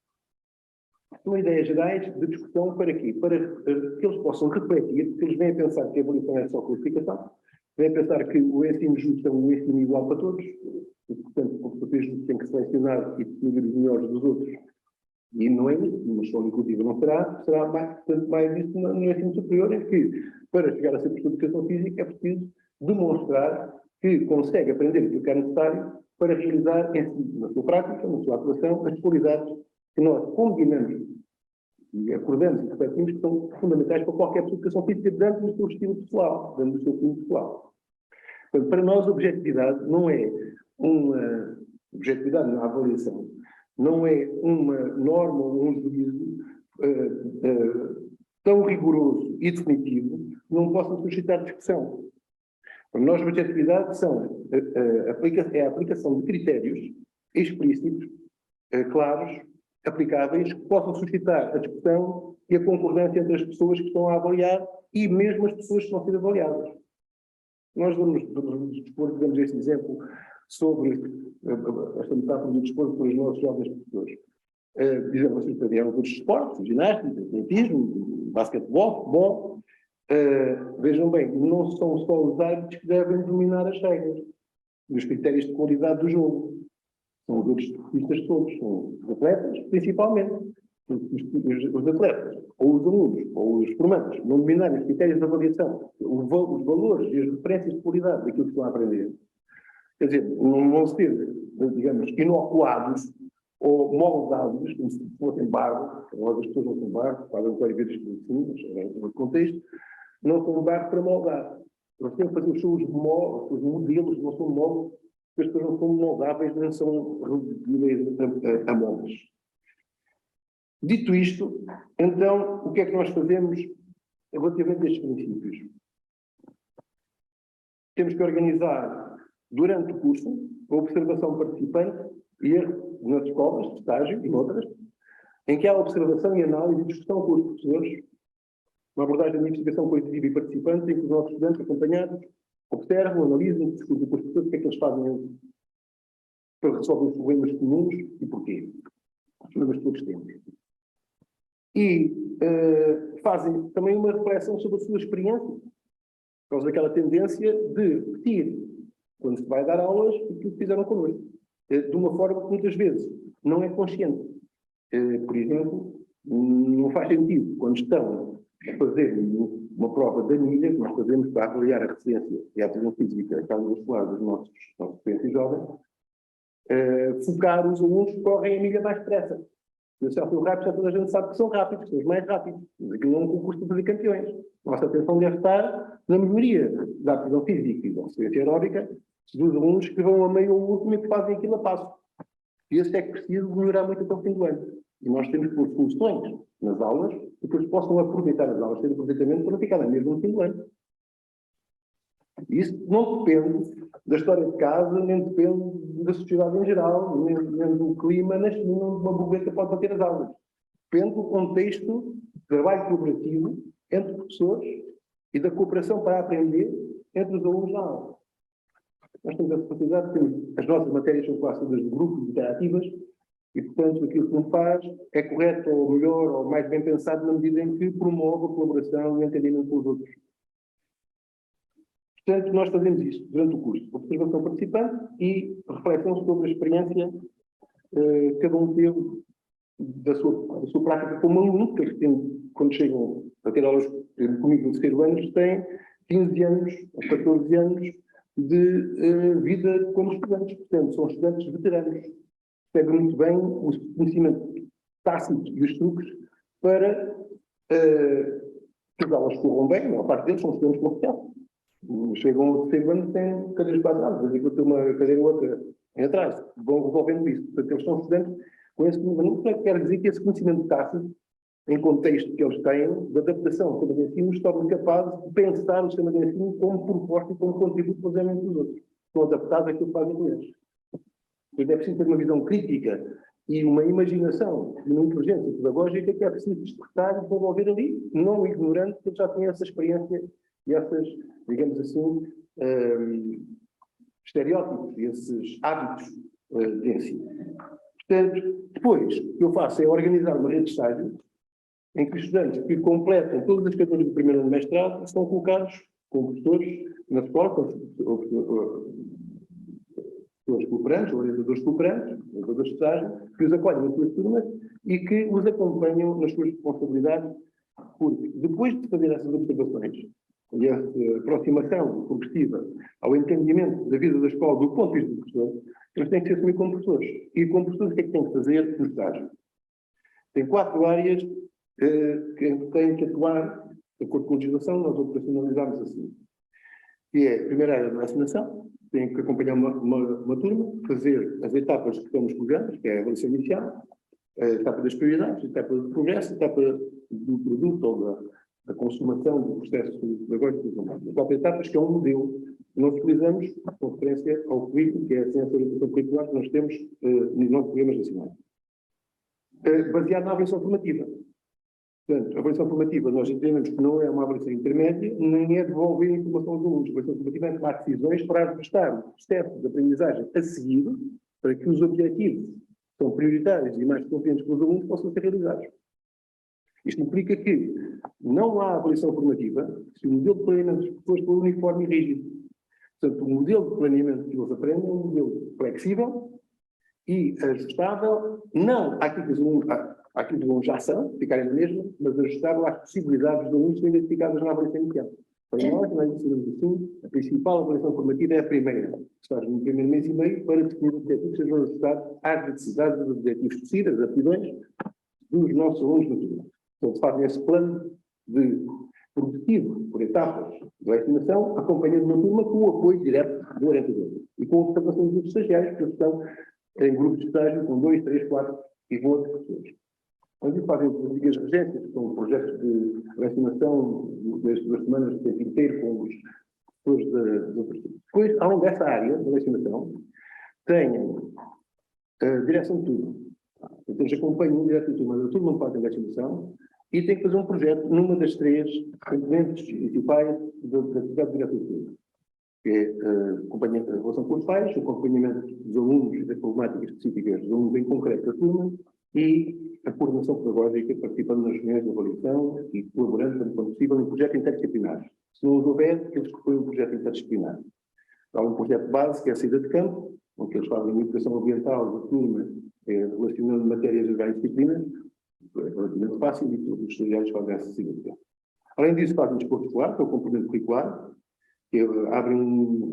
São ideias gerais de discussão para quê? Para que eles possam refletir, porque eles vêm a pensar que a avaliação é só qualificação, vêm a pensar que o ensino justo é um ensino igual para todos, e, portanto, o professor justo tem que selecionar e definir os melhores dos outros. E não é isso, uma escola inclusiva não será mais isso no ensino superior, em que, para chegar a ser professor de educação física, é preciso demonstrar que consegue aprender aquilo que é necessário para realizar, na sua prática, na sua atuação, as qualidades que nós combinamos e acordamos e refletimos que são fundamentais para qualquer pessoa de educação física dentro do seu estilo pessoal, dentro do seu cunho pessoal. Portanto, para nós, a objetividade não é uma objetividade na avaliação, não é uma norma ou um juízo tão rigoroso e definitivo que não possa suscitar discussão. Para nós, a objetividade é a aplicação de critérios explícitos, claros, aplicáveis, que possam suscitar a discussão e a concordância entre as pessoas que estão a avaliar e mesmo as pessoas que vão ser avaliadas. Nós vamos dispor, digamos, este exemplo sobre esta metáfora do desporto para os nossos jovens professores. Dizemos assim, vieram todos os esportes, ginástica, atletismo, basquetebol, futebol. Vejam bem, não são só os árbitros que devem dominar as regras e os critérios de qualidade do jogo. São os outros esportistas todos, são os atletas, principalmente. Os atletas, ou os alunos, ou os formandos, não dominarem os critérios de avaliação, os valores e as referências de qualidade daquilo que estão a aprender. Quer dizer, não vão ser, digamos, inoculados ou moldados, como se fossem barro, logo as pessoas não são barro, podem ter vezes assim, mas no contexto, não são barro para moldar. Eles têm que fazer os seus modelos, não são moldes, porque as pessoas não são moldáveis, nem são redutíveis a moldes. Dito isto, então, o que é que nós fazemos relativamente a estes princípios? Temos que organizar durante o curso, a observação participante e nas escolas, de estágio e noutras, em que há observação e análise e discussão com os professores, uma abordagem de investigação coletiva e participante, em que os nossos estudantes acompanhados observam, analisam, discutem com os professores o que é que eles fazem para resolver os problemas comuns e porquê. Os problemas que todos temos. E fazem também uma reflexão sobre a sua experiência, por causa daquela tendência de repetir, quando se vai dar aulas, o que fizeram connosco. De uma forma que muitas vezes não é consciente. Por exemplo, não faz sentido, quando estão a fazer uma prova de anilha, que nós fazemos para avaliar a resiliência e a atividade física cardiovascular dos nossos estudantes jovens, focar os alunos que correm a milha mais depressa. Se eu sou rápido, já toda a gente sabe que são rápidos, são os mais rápidos. Mas aquilo não é um concurso de fazer campeões. A nossa atenção deve estar na melhoria da atividade física e da resiliência aeróbica dos alunos que vão a meio ao último e que fazem aquilo a passo. E esse é que preciso melhorar muito até o fim do ano. E nós temos que pôr soluções nas aulas e que eles possam aproveitar as aulas, ter aproveitamento para não ficar na mesma no fim do ano. Isso não depende da história de casa, nem depende da sociedade em geral, nem do clima na China, onde uma borboleta pode bater as aulas. Depende do contexto de trabalho colaborativo entre professores e da cooperação para aprender entre os alunos na aula. Nós temos a responsabilidade de ter as nossas matérias são quase todas de grupos interativas e, portanto, aquilo que nos faz é correto ou melhor ou mais bem pensado na medida em que promove a colaboração e o entendimento com os outros. Portanto, nós fazemos isto durante o curso. Observação participante e reflexão sobre a experiência que cada um teve da sua prática como aluno, porque quando chegam a ter aulas comigo no terceiro ano, têm 15 anos ou 14 anos de vida como estudantes. Portanto, são estudantes veteranos. Percebem muito bem o conhecimento tácito e os truques para que as aulas corram bem. A maior parte deles são estudantes com sucesso. Chegam ao terceiro ano, têm cadeiras quadradas, mas enquanto uma cadeira ou outra em atrás, vão resolvendo isso. Portanto, eles são estudantes com esse conhecimento. Não quer dizer que esse conhecimento tácito, em contexto que eles têm, de adaptação ao sistema de ensino, os torna capazes de pensar o sistema de ensino como proposta e como contributo para o desenvolvimento dos outros. Estão adaptados àquilo que fazem com eles. Portanto, é preciso ter uma visão crítica e uma imaginação e uma inteligência pedagógica que é preciso despertar e desenvolver ali, não ignorando que eles já têm essa experiência e essas, digamos assim, estereótipos e esses hábitos de ensino. Portanto, depois, o que eu faço é organizar uma rede de estágio em que os estudantes que completam todas as cadeiras do primeiro ano de mestrado são colocados com professores na escola, com pessoas cooperantes, orientadores cooperantes, orientadores de estágio, que os acolhem nas suas turmas e que os acompanham nas suas responsabilidades, porque depois de fazer essas observações e essa aproximação progressiva ao entendimento da vida da escola do ponto de vista do professor, eles têm que ser assumidos como professores. E como professores, o que é que têm que fazer no estágio? Tem 4 áreas que têm que atuar de acordo com a legislação, nós operacionalizamos assim. Que é a primeira área da vacinação, tem que acompanhar uma turma, fazer as etapas que estão nos programas, que é a avaliação inicial, a etapa das prioridades, a etapa do progresso, a etapa do produto ou da consumação do processo pedagógico dos alunos. As 4 etapas, que é um modelo que nós utilizamos com referência ao currículo, que é a ciência de orientação curricular que nós temos nos nossos programas nacionais. Baseado na avaliação formativa. Portanto, a avaliação formativa, nós entendemos que não é uma avaliação intermédia, nem é devolver a informação aos alunos. A avaliação formativa é tomar decisões para ajustar o processo de aprendizagem a seguir, para que os objetivos que são prioritários e mais confiantes para os alunos possam ser realizados. Isto implica que não há avaliação formativa se o modelo de planeamento for uniforme e rígido. Portanto, o modelo de planeamento que eles aprendem é um modelo flexível e ajustável, não àquilo que os alunos já são, ficarem na mesma, mas ajustável às possibilidades dos alunos que são identificadas na avaliação inicial. Para nós decidimos assim, a principal avaliação formativa é a primeira, que está no primeiro mês e meio, para definir objetivos que sejam ajustados às necessidades dos objetivos possíveis, das aptidões dos nossos alunos no turno. Então, fazem esse plano de progressivo, por etapas, de vacinação, acompanhando uma turma com o apoio direto do orientador. E com a observação dos estagiários, que eles estão em grupos de estágio com 2, 3, 4 e com outras pessoas. Onde fazem as antigas regências, que são projetos de vacinação desde 2 semanas, o tempo inteiro, com os professores da infraestrutura. Depois, além dessa área da legislação, tenho a direção de turma. Então, eles acompanham o diretor de turma da turma que faz a legislação e tem que fazer um projeto numa das 3 componentes principais da atividade do diretor de turma. Que é acompanhamento da relação com os pais, o acompanhamento dos alunos e das problemáticas específicas dos alunos em concreto da turma e a coordenação pedagógica, participando nas reuniões de avaliação e colaborando, quando possível, em projetos interdisciplinares. Se não os houver, eles propõem um projeto interdisciplinar. Há um projeto base, que é a saída de campo, onde eles fazem a educação ambiental da turma, relacionando matérias de várias disciplinas, é relativamente fácil, e todos os estagiários fazem essa saída de campo. Além disso, fazem desporto escolar, que é o componente curricular, que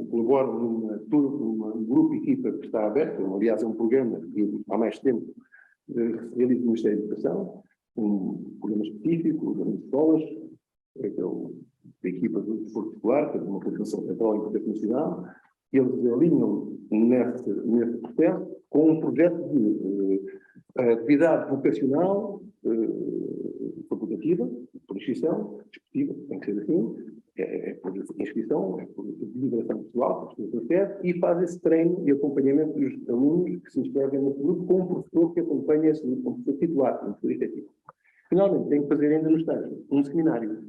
colaboram num grupo equipa que está aberto, aliás é um programa que há mais tempo realiza o Ministério da Educação, um programa específico, das escolas, que é a equipa do desporto escolar, que é uma coordenação central e internacional, e eles alinham nesse processo com um projeto de atividade vocacional facultativa, por inscrição, desportiva, tem que ser assim, é por inscrição, é por deliberação pessoal, por processo, e faz esse treino e acompanhamento dos alunos que se inscrevem nesse grupo com um professor que acompanha esse grupo, um professor titular, um professor efetivo. Finalmente, tem que fazer ainda no estágio um seminário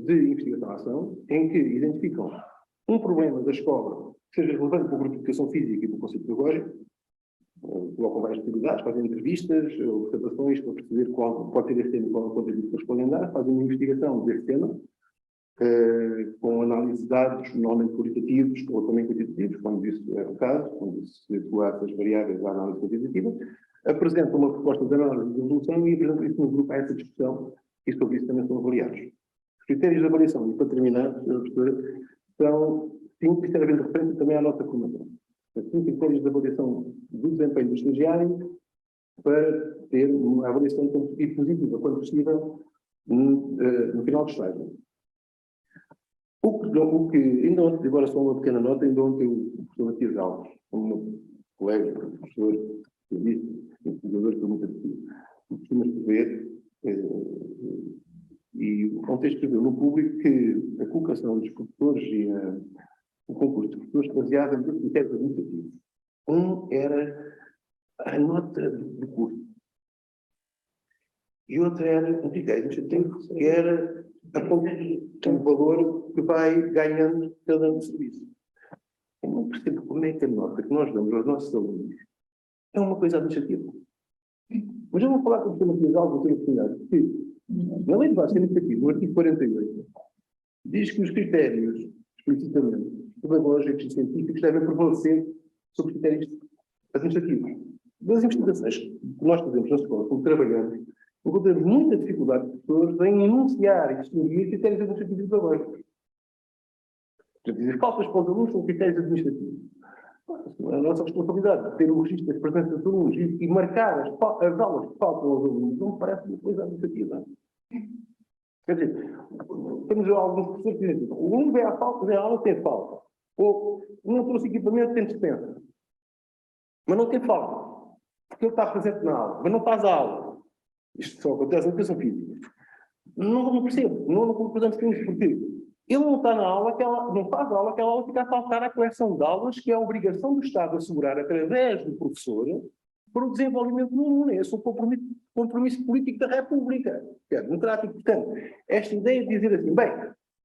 de investigação-ação, em que identificam um problema da escola que seja relevante para o grupo de educação física e para o conceito pedagógico, colocam várias atividades, fazem entrevistas, observações para perceber qual pode ser esse tema e qual é o contributo que eles podem dar, fazem uma investigação desse tema, com análise de dados, normalmente qualitativos ou também quantitativos, quando isso é o caso, quando se adequa essas variáveis à análise quantitativa, apresentam uma proposta de análise de resolução e apresentam isso no grupo a essa discussão, e sobre isso também são avaliados. Os critérios de avaliação, e para terminar, Sra. Professora, são 5 critérios de referência também à nossa formação. 5 critérios de avaliação do desempenho do estagiário para ter uma avaliação positiva, quando possível, no final do estágio. O que ainda ontem, agora só uma pequena nota, ainda ontem o professor Matias Alves, um colega, professor, investigador que eu muito admiro, costuma escrever, e ontem escreveu no público que a colocação dos professores e o concurso de professores baseava em 2 critérios administrativos. Um era a nota do curso. E outro era um critério administrativo, que era o valor que vai ganhando cada ano de serviço. Eu não percebo como é que a nota que nós damos aos nossos alunos é uma coisa administrativa. Mas eu vou falar com o professor Matias Alves, vou ter a oportunidade, que na Lei de Base Administrativa, no artigo 48, diz que os critérios, explicitamente, pedagógicos e científicos devem prevalecer sobre os critérios administrativos. Das investigações que nós fazemos na escola, como trabalhamos, encontramos muita dificuldade de pessoas em enunciar e distinguir critérios administrativos e pedagógicos. Portanto, dizer faltas para os alunos são critérios administrativos. A nossa responsabilidade de ter o registro das presenças dos alunos e marcar as aulas que faltam aos alunos não me parece uma coisa administrativa. Quer dizer, temos alguns professores que dizem o aluno vem à aula tem falta. Ou não trouxe equipamento, tem dispensa. Mas não tem falta. Porque ele está presente na aula, mas não faz a aula. Isto só acontece na educação física. Não percebo, não concordamos com isso, porque ele não está na aula, não faz a aula, aquela aula fica a faltar à coleção de aulas, que é a obrigação do Estado assegurar, através do professor, para o desenvolvimento do aluno. Esse é o compromisso político da República, que é democrático. Portanto, esta ideia de dizer assim, bem,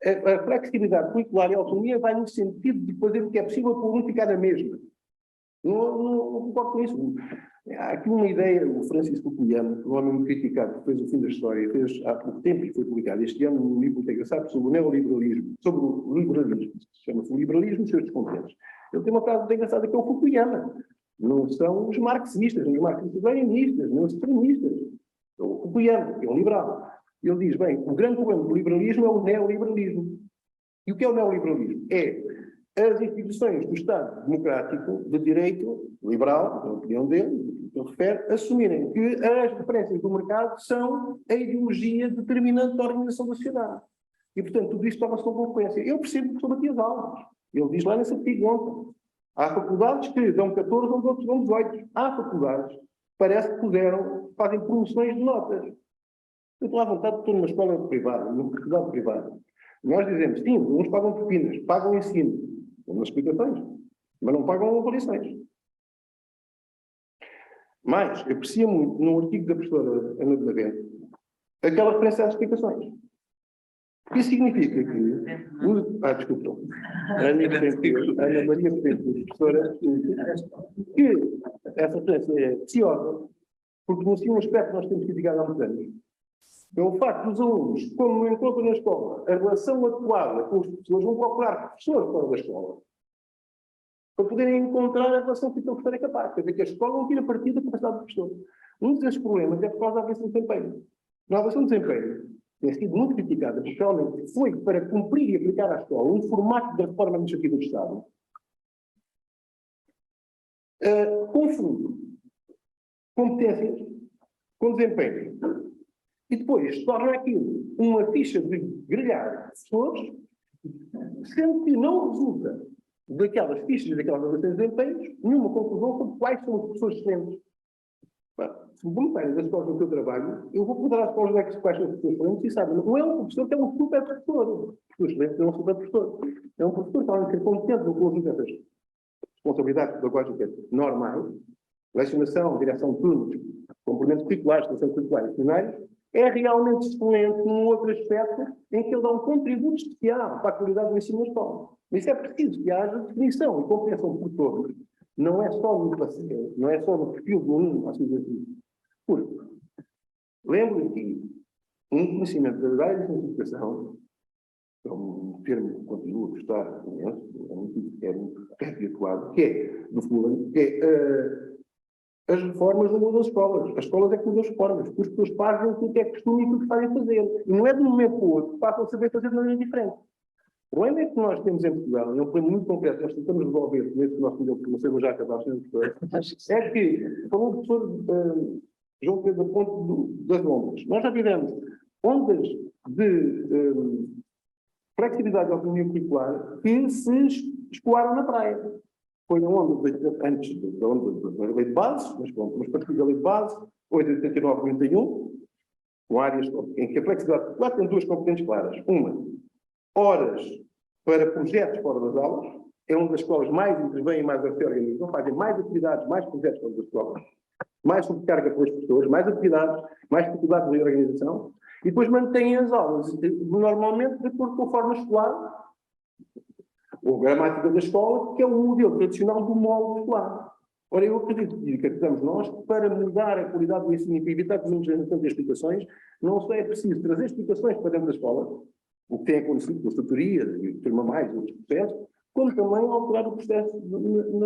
a flexibilidade curricular e a autonomia vai no sentido de fazer o que é possível para o aluno ficar na mesma. Não concordo com isso. Há aqui uma ideia, o Francisco Fukuyama, um homem muito criticado, que fez o fim da história, fez há pouco tempo, e foi publicado este ano um livro muito engraçado sobre o neoliberalismo, sobre o liberalismo, chama-se o liberalismo e os seus descontentes. Ele tem uma frase muito engraçada que é o Fukuyama. Não são os marxistas, nem os marxistas-leninistas, nem os extremistas. É o Fukuyama, que é um liberal. Ele diz, bem, o grande problema do liberalismo é o neoliberalismo. E o que é o neoliberalismo? É as instituições do Estado democrático, de direito liberal, na opinião dele, que ele refere, assumirem que as preferências do mercado são a ideologia determinante da organização da sociedade. E, portanto, tudo isto torna-se uma consequência. Eu percebo que o professor Matias Alves, ele diz lá nesse artigo ontem, há faculdades que dão 14, onde outros dão 18. Há faculdades que parece que fazem promoções de notas. Eu estou à vontade, estou numa escola privada, numa universidade privada. Nós dizemos, sim, uns pagam propinas, pagam ensino, nas explicações, mas não pagam avaliações. Mas, eu aprecio muito, no artigo da professora Ana de Lavente, aquela referência às explicações. Isso significa que... desculpa. Ana Maria Potente, professora, que essa referência é preciosa, porque denuncia um aspecto que nós temos criticado há muitos anos. É o facto dos alunos, como não encontram na escola a relação adequada com os professores, vão procurar professores fora da escola para poderem encontrar a relação que o professor é capaz. Quer dizer, que a escola não tira partido da capacidade do professor. Um desses problemas é por causa da avaliação de desempenho. Na avaliação de desempenho tem sido muito criticada, porque realmente foi para cumprir e aplicar à escola um formato da reforma administrativa do Estado, confunde competências com desempenho. E depois torna aquilo uma ficha de grelhar professores, sendo que não resulta daquelas fichas, daquelas avaliações de desempenhos, nenhuma conclusão sobre quais são os professores excelentes. Se me perguntarem das escolas no que eu trabalho, eu vou perguntar às escolas quais são os professores excelentes e sabem, não é um professor que é um super professor. O professor excelente é um super professor. É um professor que, além de ser competente no conjunto dessas responsabilidades pedagógicas normais, lecionação, direção de turnos, complementos curriculares, extensão curricular e seminários, é realmente excelente num outro aspecto em que ele dá um contributo especial para a qualidade do ensino na escola. Mas isso é preciso que haja definição e compreensão por todos. Não é só no passeio, não é só no perfil do aluno, assim. Porque, lembro aqui, um conhecimento da área de simplificação, é um termo que continuo a gostar, é muito habituado, que é, do fulano, que é as reformas não mudam as escolas. As escolas é que mudam as reformas. Os professores fazem o que é costume e o que sabem fazer. E não é de um momento para o outro que passam a saber fazer de maneira diferente. O problema é que nós temos em Portugal, e é um problema muito concreto, nós tentamos resolver nesse nosso modelo de formação, já acabar sendo professor, é que, falou o professor João Pedro Ponte das Lombras, nós já tivemos ondas de flexibilidade e autonomia curricular que se escoaram na praia. Foi a onda antes da onda da lei de base, mas partindo da lei de base, 89 e 91, com áreas em que a flexibilidade curricular tem duas competências claras. Uma, horas para projetos fora das aulas, é uma das escolas mais intervêm, mais se organizam, fazem mais atividades, mais projetos fora das escolas, mais sobrecarga para os professores, mais atividades, mais dificuldade de organização, e depois mantêm as aulas, normalmente de acordo com a forma escolar, ou gramática da escola, que é o modelo tradicional do módulo escolar. Ora, eu acredito que acreditamos nós que para mudar a qualidade do ensino e evitar que os alunos tenham explicações, não só é preciso trazer explicações para dentro da escola, o que tem acontecido com a tutoria e o Turma Mais, outros processos, como também alterar o processo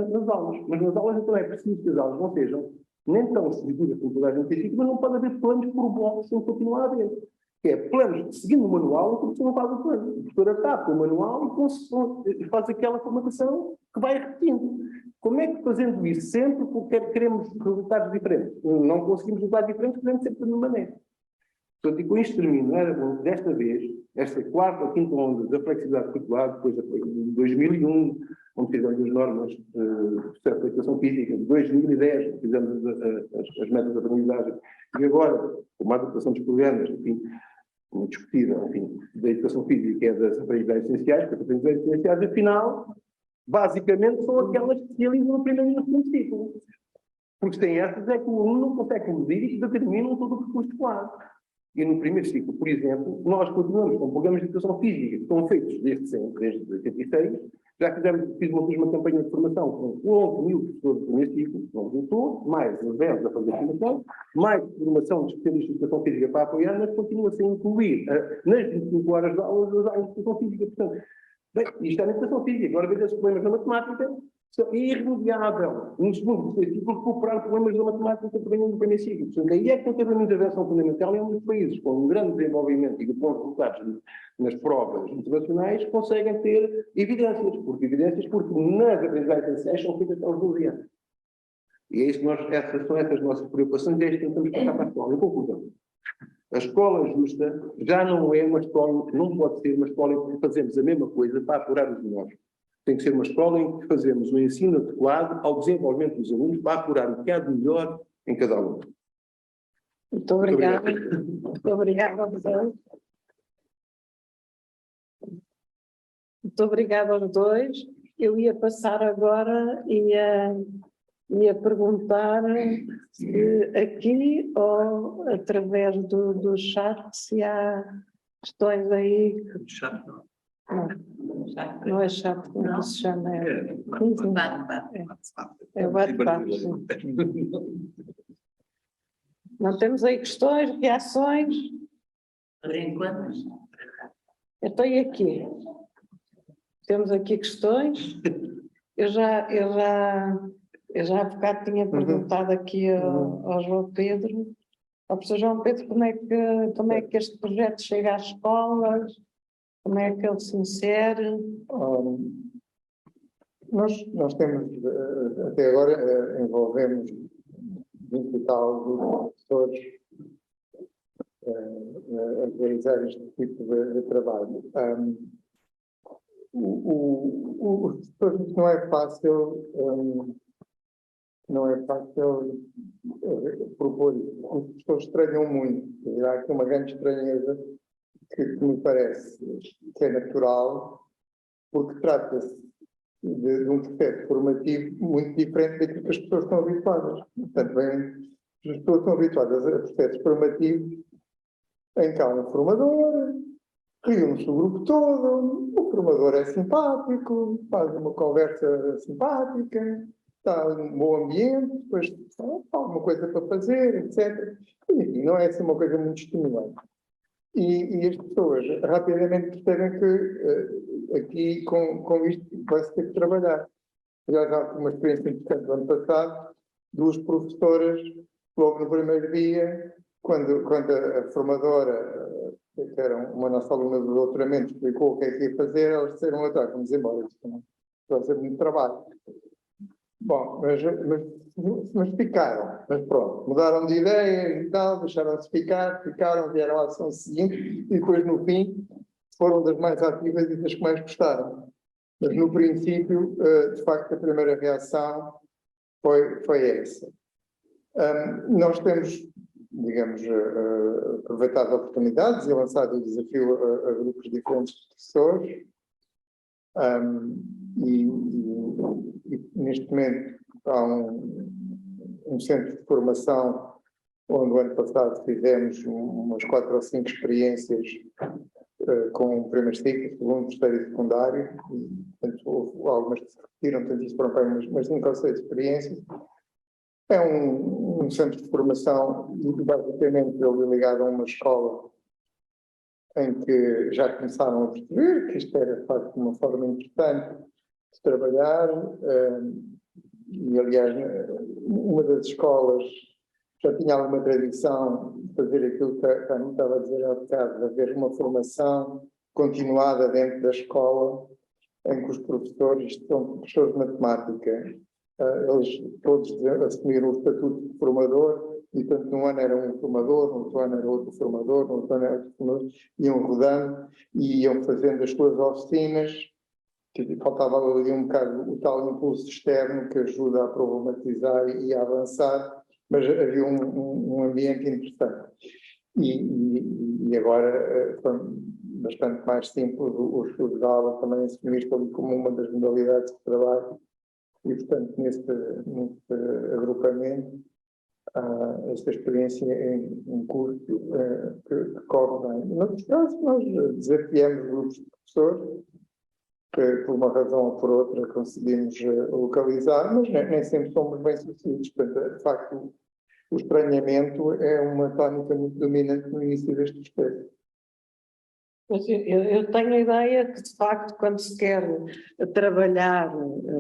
nas aulas. Mas nas aulas então é preciso que as aulas não sejam nem tão estruturas como toda a gente científica, mas não pode haver planos por blocos sem continuar a haver. Que é planos seguindo o manual, o professor não faz o plano. O professor adapta o manual e faz aquela formatação que vai repetindo. Como é que fazendo isso sempre porque queremos resultados diferentes? Não conseguimos resultados diferentes, queremos sempre da mesma maneira. Portanto, e com isto termino, era bom, desta vez, esta quarta ou quinta onda da flexibilidade curricular, depois de 2001, onde fizemos as normas de certa educação física, de 2010, fizemos as metas de aprendizagem, e agora, com a adaptação dos programas, enfim, muito discutível, enfim, da educação física, que é das aprendizagens essenciais, porque as aprendizagens essenciais, afinal, basicamente, são aquelas que se realizam no primeiro e no segundo ciclo. Porque sem essas é que o aluno não consegue medir e que determinam todo o percurso escolar. E no primeiro ciclo, por exemplo, nós continuamos com programas de educação física que estão feitos desde sempre, desde 86. Já fiz uma campanha de formação com 11 mil professores do primeiro ciclo, não resultou, mais os 10 a fazer formação, mais formação de especialistas de educação física para apoiar, mas continua-se a incluir nas 25 horas de aulas as aulas de educação física. Portanto, bem, isto é na educação física. Agora, veja os problemas na matemática, são irremediável. No segundo e terceiro ciclo, recuperar problemas da matemática que venham do primeiro ciclo. Portanto, aí é que tem que haver uma intervenção fundamental em um dos países com um grande desenvolvimento e bons resultados nas provas internacionais conseguem ter evidências. Porque nas aprendizagens essenciais são feitas aos 12 anos. E é isso que são essas nossas preocupações e é isso que tentamos passar para a escola. Em conclusão, a escola justa já não é uma escola, não pode ser uma escola em que fazemos a mesma coisa para apurar os menores. Tem que ser uma escola em que fazemos um ensino adequado ao desenvolvimento dos alunos para apurar o que há de melhor em cada aluno. Muito obrigada. Muito obrigada, José. Muito obrigada aos dois. Eu ia passar agora e ia perguntar se aqui ou através do chat se há questões aí. Chato, não. Não é chat, como é que se chama? É o bate-papo, sim. Não temos aí questões, reações? Por enquanto. Então, e aqui? Temos aqui questões? Eu já há bocado tinha perguntado aqui ao João Pedro, ao professor João Pedro, como é que este projeto chega às escolas, como é que ele se insere? Nós temos, até agora, envolvemos 20 e tal professores a realizar este tipo de trabalho. Os professores, não é fácil propor isso. Os professores estranham muito. Há aqui uma grande estranheza que me parece que é natural, porque trata-se de um processo formativo muito diferente daquilo que as pessoas estão habituadas. Portanto, as pessoas estão habituadas a processos formativos em que há um formador, reúne-se o grupo todo, o formador é simpático, faz uma conversa simpática, está um bom ambiente, depois há alguma coisa para fazer, etc. E, enfim, não é assim uma coisa muito estimulante. E as pessoas rapidamente percebem que aqui com isto vai-se ter que trabalhar. Já há uma experiência importante do ano passado, duas professoras, logo no primeiro dia, quando a formadora, que era uma nossa aluna do doutoramento, explicou o que é que ia fazer, elas disseram, vamos embora, isto vai ser muito trabalho. Bom, mas ficaram, mas pronto, mudaram de ideia e tal, deixaram-se ficaram, vieram à ação seguinte e depois no fim foram das mais ativas e das que mais gostaram. Mas no princípio, de facto, a primeira reação foi essa. Nós temos, digamos, aproveitado oportunidades e lançado o desafio a grupos diferentes de professores. E neste momento há um centro de formação onde o ano passado fizemos umas 4 ou 5 experiências com o primeiro ciclo, segundo, terceiro e secundário, e, portanto, houve algumas que se repetiram, portanto, isso foram para umas 5 ou 6 experiências. É um centro de formação, basicamente ele ligado a uma escola em que já começaram a perceber que isto era, de facto, uma forma importante de trabalhar, e, aliás, uma das escolas já tinha alguma tradição de fazer aquilo que a Ana estava a dizer há bocado, de haver uma formação continuada dentro da escola, em que os professores são professores de matemática. Eles todos assumiram o estatuto de formador, e tanto num ano era um formador, no outro ano era outro formador, no outro ano era outro formador, iam rodando e iam fazendo as suas oficinas, que faltava ali um bocado o tal impulso externo que ajuda a problematizar e a avançar, mas havia um ambiente interessante. E agora foi bastante mais simples o estudo da aula também assumir ali como uma das modalidades de trabalho. E, portanto, neste agrupamento, esta experiência em um curso que corre bem. Nós desafiamos grupos de professores, que por uma razão ou por outra conseguimos localizar, mas nem sempre somos bem-sucedidos. Portanto, de facto, o estranhamento é uma tónica muito dominante no início deste processo. Eu tenho a ideia que, de facto, quando se quer trabalhar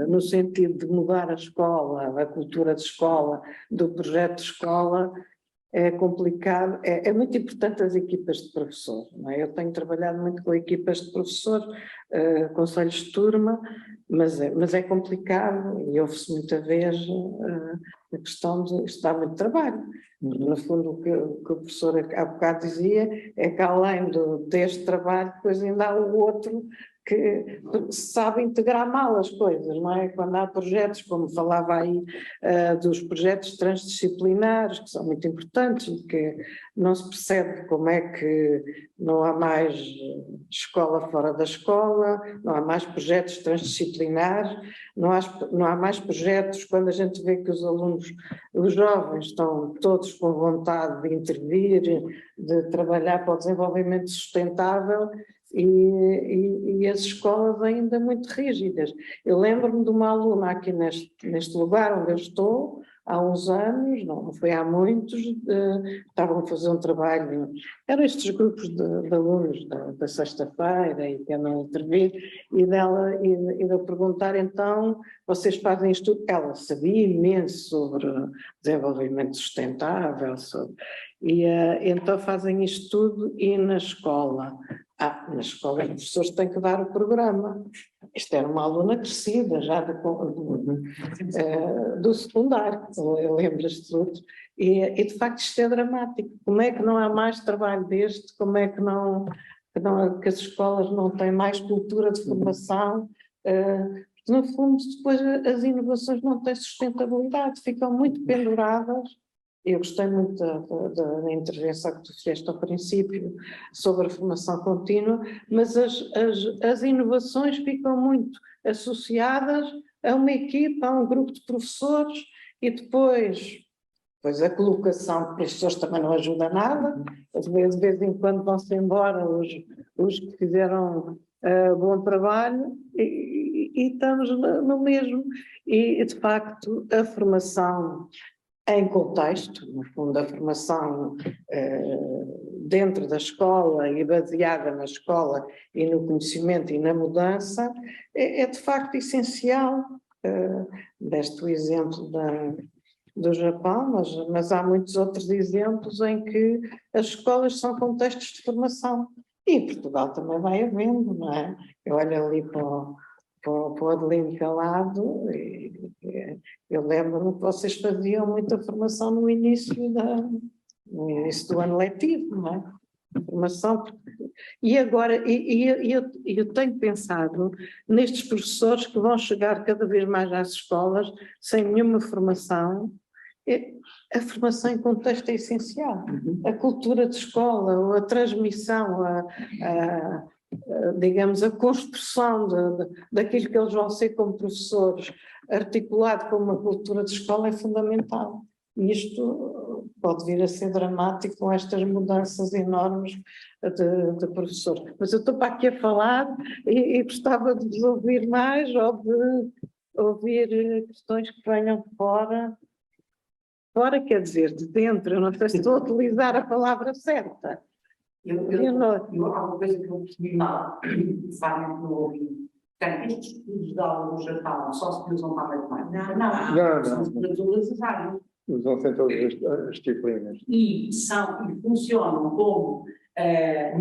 no sentido de mudar a escola, a cultura de escola, do projeto de escola, é complicado. É muito importante as equipas de professores, não é? Eu tenho trabalhado muito com equipas de professores, conselhos de turma, mas é complicado e ouve-se muita vez a questão de isto dá muito trabalho. No fundo, o que o professor há bocado dizia é que além deste trabalho, depois ainda há o outro que sabe integrar mal as coisas, não é? Quando há projetos, como falava aí, dos projetos transdisciplinares, que são muito importantes, que não se percebe como é que não há mais escola fora da escola, não há mais projetos transdisciplinares, não há mais projetos quando a gente vê que os alunos, os jovens estão todos com vontade de intervir, de trabalhar para o desenvolvimento sustentável, e as escolas ainda muito rígidas. Eu lembro-me de uma aluna aqui neste lugar onde eu estou, há uns anos, não foi há muitos, estavam a fazer um trabalho, eram estes grupos de alunos da sexta-feira e que andam a intervir, e de eu perguntar então, vocês fazem isto? Ela sabia imenso sobre desenvolvimento sustentável, então fazem isto tudo e na escola os professores têm que dar o programa. Isto era uma aluna crescida, já do secundário, lembras-te tudo. E de facto isto é dramático. Como é que não há mais trabalho deste? Como é que que as escolas não têm mais cultura de formação? No fundo, depois as inovações não têm sustentabilidade, ficam muito penduradas. Eu gostei muito da intervenção que tu fizeste ao princípio sobre a formação contínua, mas as inovações ficam muito associadas a uma equipa, a um grupo de professores, e depois a colocação de professores também não ajuda nada, de vez em quando vão-se embora os que fizeram bom trabalho, e estamos no mesmo. E, de facto, a formação em contexto, no fundo, a formação dentro da escola e baseada na escola e no conhecimento e na mudança, é de facto essencial. Deste o exemplo do Japão, mas há muitos outros exemplos em que as escolas são contextos de formação. E em Portugal também vai havendo, não é? Eu olho ali para o Adelino Calado, e eu lembro-me que vocês faziam muita formação no início do ano letivo, não é? Formação. E agora, eu tenho pensado nestes professores que vão chegar cada vez mais às escolas sem nenhuma formação. A formação em contexto é essencial. A cultura de escola, a transmissão, digamos, a construção daquilo que eles vão ser como professores, articulado com uma cultura de escola, é fundamental. E isto pode vir a ser dramático com estas mudanças enormes de professores. Mas eu estou para aqui a falar e gostava de vos ouvir mais, ou de ouvir questões que venham de fora. Fora quer dizer, de dentro, eu não sei se estou a utilizar a palavra certa. Há uma coisa que eu percebi mal, claramente não ouvi. Portanto, estes estudos de aula no Japão só se usam para a matemática? Não. São para todas as áreas. Usam-se em todas as disciplinas. E funcionam como,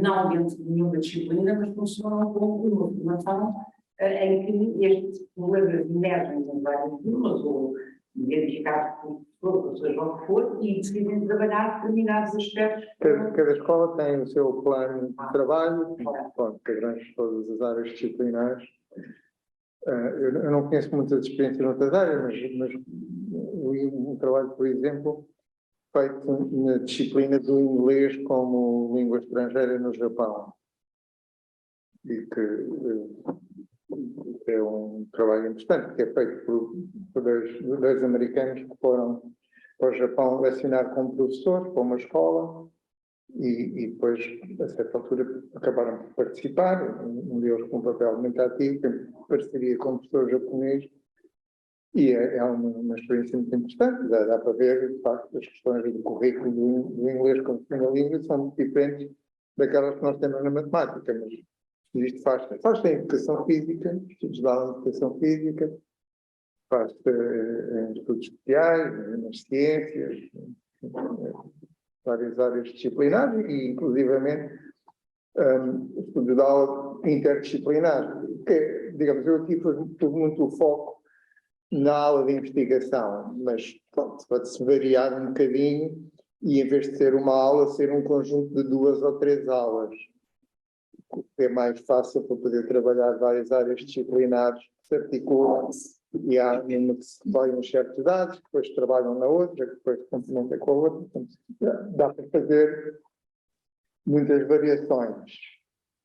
não dentro de nenhuma disciplina, mas funcionam como uma formação em que estes problemas emergem em várias turmas, ou identificados por professores, seja o que for, e decidem trabalhar determinados aspectos. Cada escola tem o seu plano de trabalho, que abrange todas as áreas disciplinares. Eu não conheço muitas experiências noutras áreas, mas um trabalho, por exemplo, feito na disciplina do inglês como língua estrangeira no Japão. E que é um trabalho importante, que é feito por dois americanos que foram para o Japão lecionar como professores para uma escola e depois, a certa altura, acabaram por participar, um deles com um papel muito ativo, em parceria com o professor japonês, e é uma experiência muito interessante. Dá para ver, de facto, as questões do currículo do inglês como segunda língua são muito diferentes daquelas que nós temos na matemática, mas isto faz-se em educação física, estudos de aula de educação física, faz-se em estudos especiais, nas ciências, várias áreas disciplinares e, inclusivamente, estudos de aula interdisciplinares. Que, digamos, eu aqui pus muito o foco na aula de investigação, mas pode-se variar um bocadinho e, em vez de ser uma aula, ser um conjunto de 2 ou 3 aulas. é mais fácil para poder trabalhar várias áreas disciplinares que se articulam e há uma que se trabalham certos dados, que depois trabalham na outra, que depois se complementa com a outra. Portanto, dá para fazer muitas variações,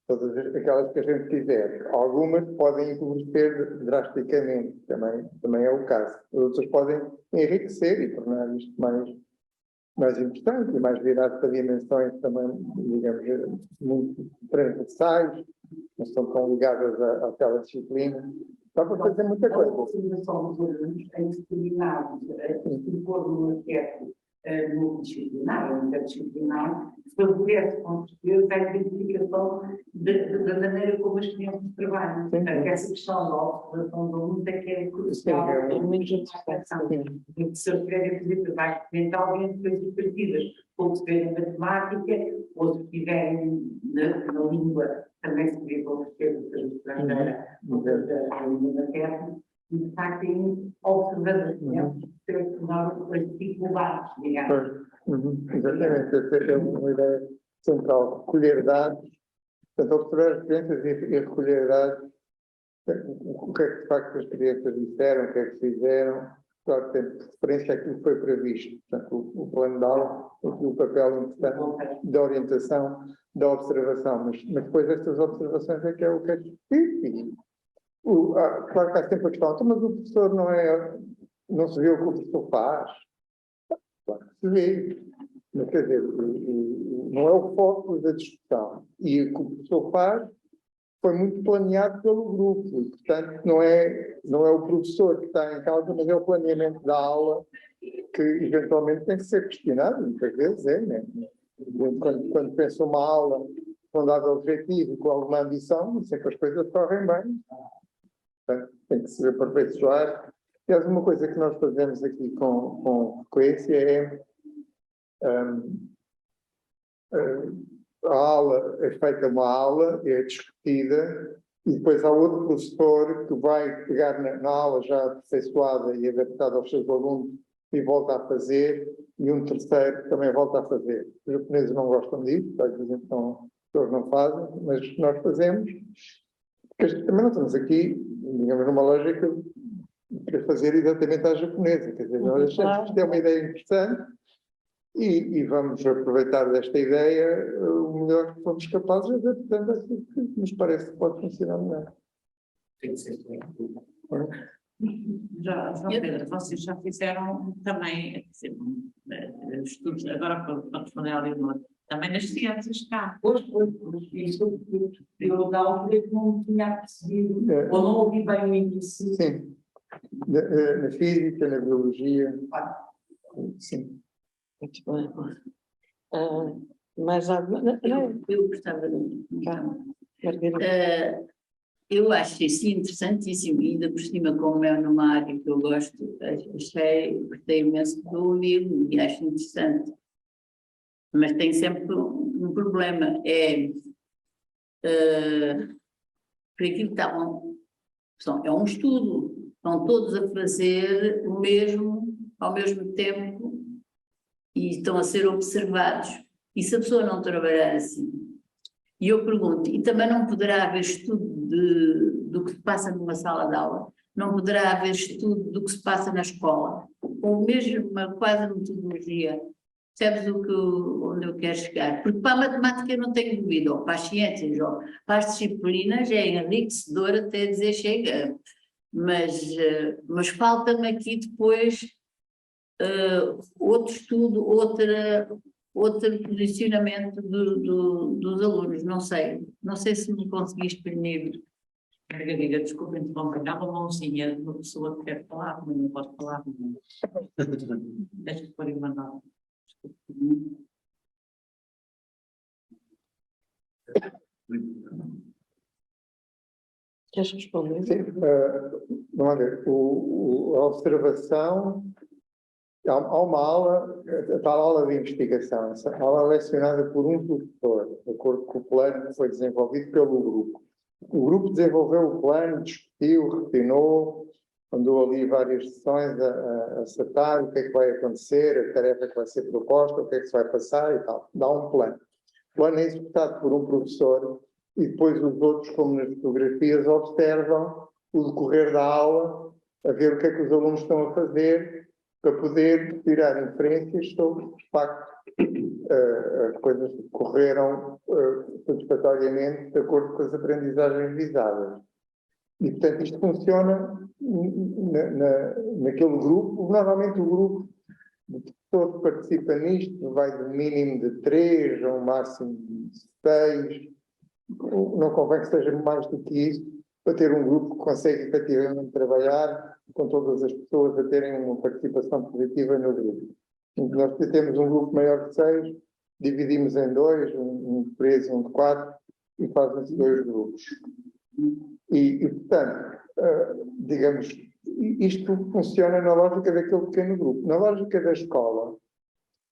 todas aquelas que a gente quiser. Algumas podem empobrecer drasticamente, também é o caso. Outras podem enriquecer e tornar isto mais importante e mais virado para dimensões também, digamos, muito transversais, não são tão ligadas àquela disciplina. Dá para fazer muita coisa. A observação dos alunos em determinados, se for no aspecto multidisciplinar, interdisciplinar, favorece com certeza a identificação da maneira como as crianças trabalham. Portanto, essa questão da observação do aluno é que é crucial. É muito importante. Porque se eu tiver que vai mentalmente depois partidas, ou se tiverem matemática, ou se tiverem na língua, também se vê com certeza estrangeira, ou da língua materna, e de facto tem observadores, para tornar as dificuldades, digamos. Exatamente, essa é uma ideia central, recolher dados, portanto, observar as crianças e recolher dados, o que é que de facto as crianças disseram, o que é que fizeram, claro, tem referência àquilo que foi previsto, portanto, o plano de aula, o papel importante da orientação, da observação, mas depois destas observações é que é o que é discutido. Claro que há sempre a questão, então, mas o professor não se vê o que o professor faz? Claro que se vê, mas quer dizer, não é o foco da discussão. E o que o professor faz foi muito planeado pelo grupo, e, portanto, não é o professor que está em causa, mas é o planeamento da aula que eventualmente tem que ser questionado, muitas vezes né? Quando penso uma aula com um dado objetivo, com alguma ambição, não sei que as coisas correm bem. Portanto, tem que se aperfeiçoar. E uma coisa que nós fazemos aqui com frequência é a aula, é feita uma aula, é discutida, e depois há outro professor que vai pegar na aula já aperfeiçoada e adaptada aos seus alunos e volta a fazer, e um terceiro que também volta a fazer. Os japoneses não gostam disso, às vezes então, as pessoas não fazem, mas nós fazemos, porque também não estamos aqui, digamos, numa lógica para fazer exatamente à japonesa. Quer dizer, nós achamos que isto é uma ideia interessante e vamos aproveitar desta ideia o melhor que fomos capazes, adaptando aquilo que nos parece que pode funcionar melhor. Tem que ser feito. João Pedro, vocês já fizeram também estudos, agora para responder à Leonor, também nas ciências cá. Pois, isso eu da altura que não tinha percebido, ou não ouvi bem o início. Sim, na física, na biologia, sim. Muito bem. Mais alguma? Eu gostava de... Margarida. Eu acho isso interessantíssimo, e ainda por cima, como é numa área que eu gosto, gostei imenso de ouvir e acho interessante. Mas tem sempre um problema, por aquilo que estavam, é um estudo, estão todos a fazer o mesmo ao mesmo tempo e estão a ser observados. E se a pessoa não trabalhar assim, e eu pergunto, e também não poderá haver estudo do que se passa numa sala de aula, não poderá haver estudo do que se passa na escola, ou mesmo uma quase metodologia. Percebes onde eu quero chegar? Porque para a matemática eu não tenho dúvida, ou para as ciências, ou para as disciplinas é enriquecedor até dizer chega, mas falta-me aqui depois outro estudo, outro posicionamento dos alunos, não sei se me conseguiste exprimir. Margarida, desculpa interromper, dá uma mãozinha de uma pessoa que quer falar, mas não pode falar. Deixa-te pôr em uma nota. Queres responder? Sim, vamos ver, a observação, há uma aula, a tal aula de investigação, essa aula é lecionada por um professor, de acordo com o plano que foi desenvolvido pelo grupo. O grupo desenvolveu o plano, discutiu, refinou, andou ali várias sessões a acertar o que é que vai acontecer, a tarefa que vai ser proposta, o que é que se vai passar e tal. Dá um plano. O plano é executado por um professor e depois os outros, como nas fotografias, observam o decorrer da aula, a ver o que é que os alunos estão a fazer, para poder tirar inferências sobre, de facto, as coisas correram satisfatoriamente de acordo com as aprendizagens visadas. E, portanto, isto funciona naquele grupo. Normalmente o grupo de pessoas que participa nisto vai do mínimo de 3 a um máximo de 6. Não convém que seja mais do que isso, para ter um grupo que consegue efetivamente trabalhar com todas as pessoas a terem uma participação positiva no grupo. Nós temos um grupo maior que 6, dividimos em 2, um de 3 e um de 4, e fazem-se 2 grupos. Portanto, digamos, isto funciona na lógica daquele pequeno grupo. Na lógica da escola,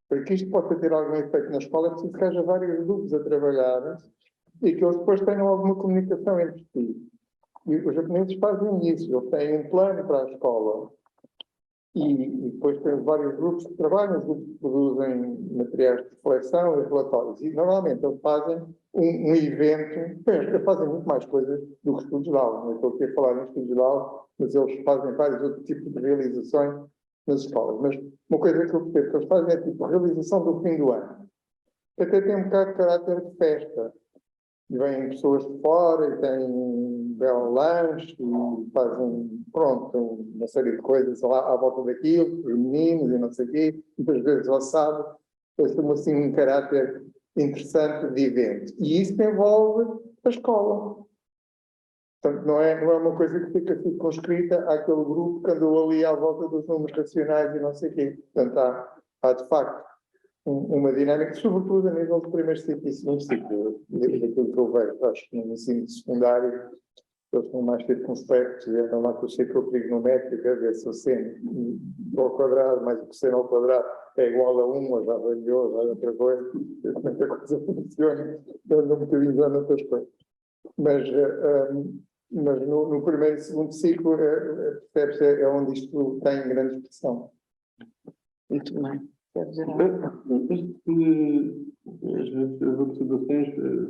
para que isto possa ter algum efeito na escola, é preciso que haja vários grupos a trabalhar e que eles depois tenham alguma comunicação entre si. E os japoneses fazem isso, eles têm um plano para a escola. E depois temos vários grupos que trabalham, os grupos que produzem materiais de reflexão e relatórios. E normalmente eles fazem um evento, eles fazem muito mais coisas do que estudos de aula. Não estou aqui a falar em estudos de aula, mas eles fazem vários outros tipos de realizações nas escolas. Mas uma coisa que eu percebo que eles fazem é tipo a realização do fim do ano. Até tem um bocado de caráter de festa. E vêm pessoas de fora e têm um belo lanche e fazem, pronto, uma série de coisas lá à volta daquilo, os meninos e não sei o quê, muitas vezes ao sábado, tem assim um caráter interessante de evento. E isso envolve a escola. Portanto, não é uma coisa que fica circunscrita àquele grupo que andou ali à volta dos números racionais e não sei o quê. Portanto, há de facto uma dinâmica, sobretudo a nível do primeiro ciclo e segundo ciclo, daquilo que eu vejo. Acho que no ensino secundário eles são mais circunspectos e andam lá com o ciclo trigonométrico a ver se o seno ao quadrado mais o cosseno ao quadrado é igual a 1, ou já variou, já é outra coisa, muita coisa funciona, andam um bocadinho já noutras coisas. Mas no primeiro e segundo ciclo, percebe-se, é onde isto tem grande expressão. Muito bem. As observações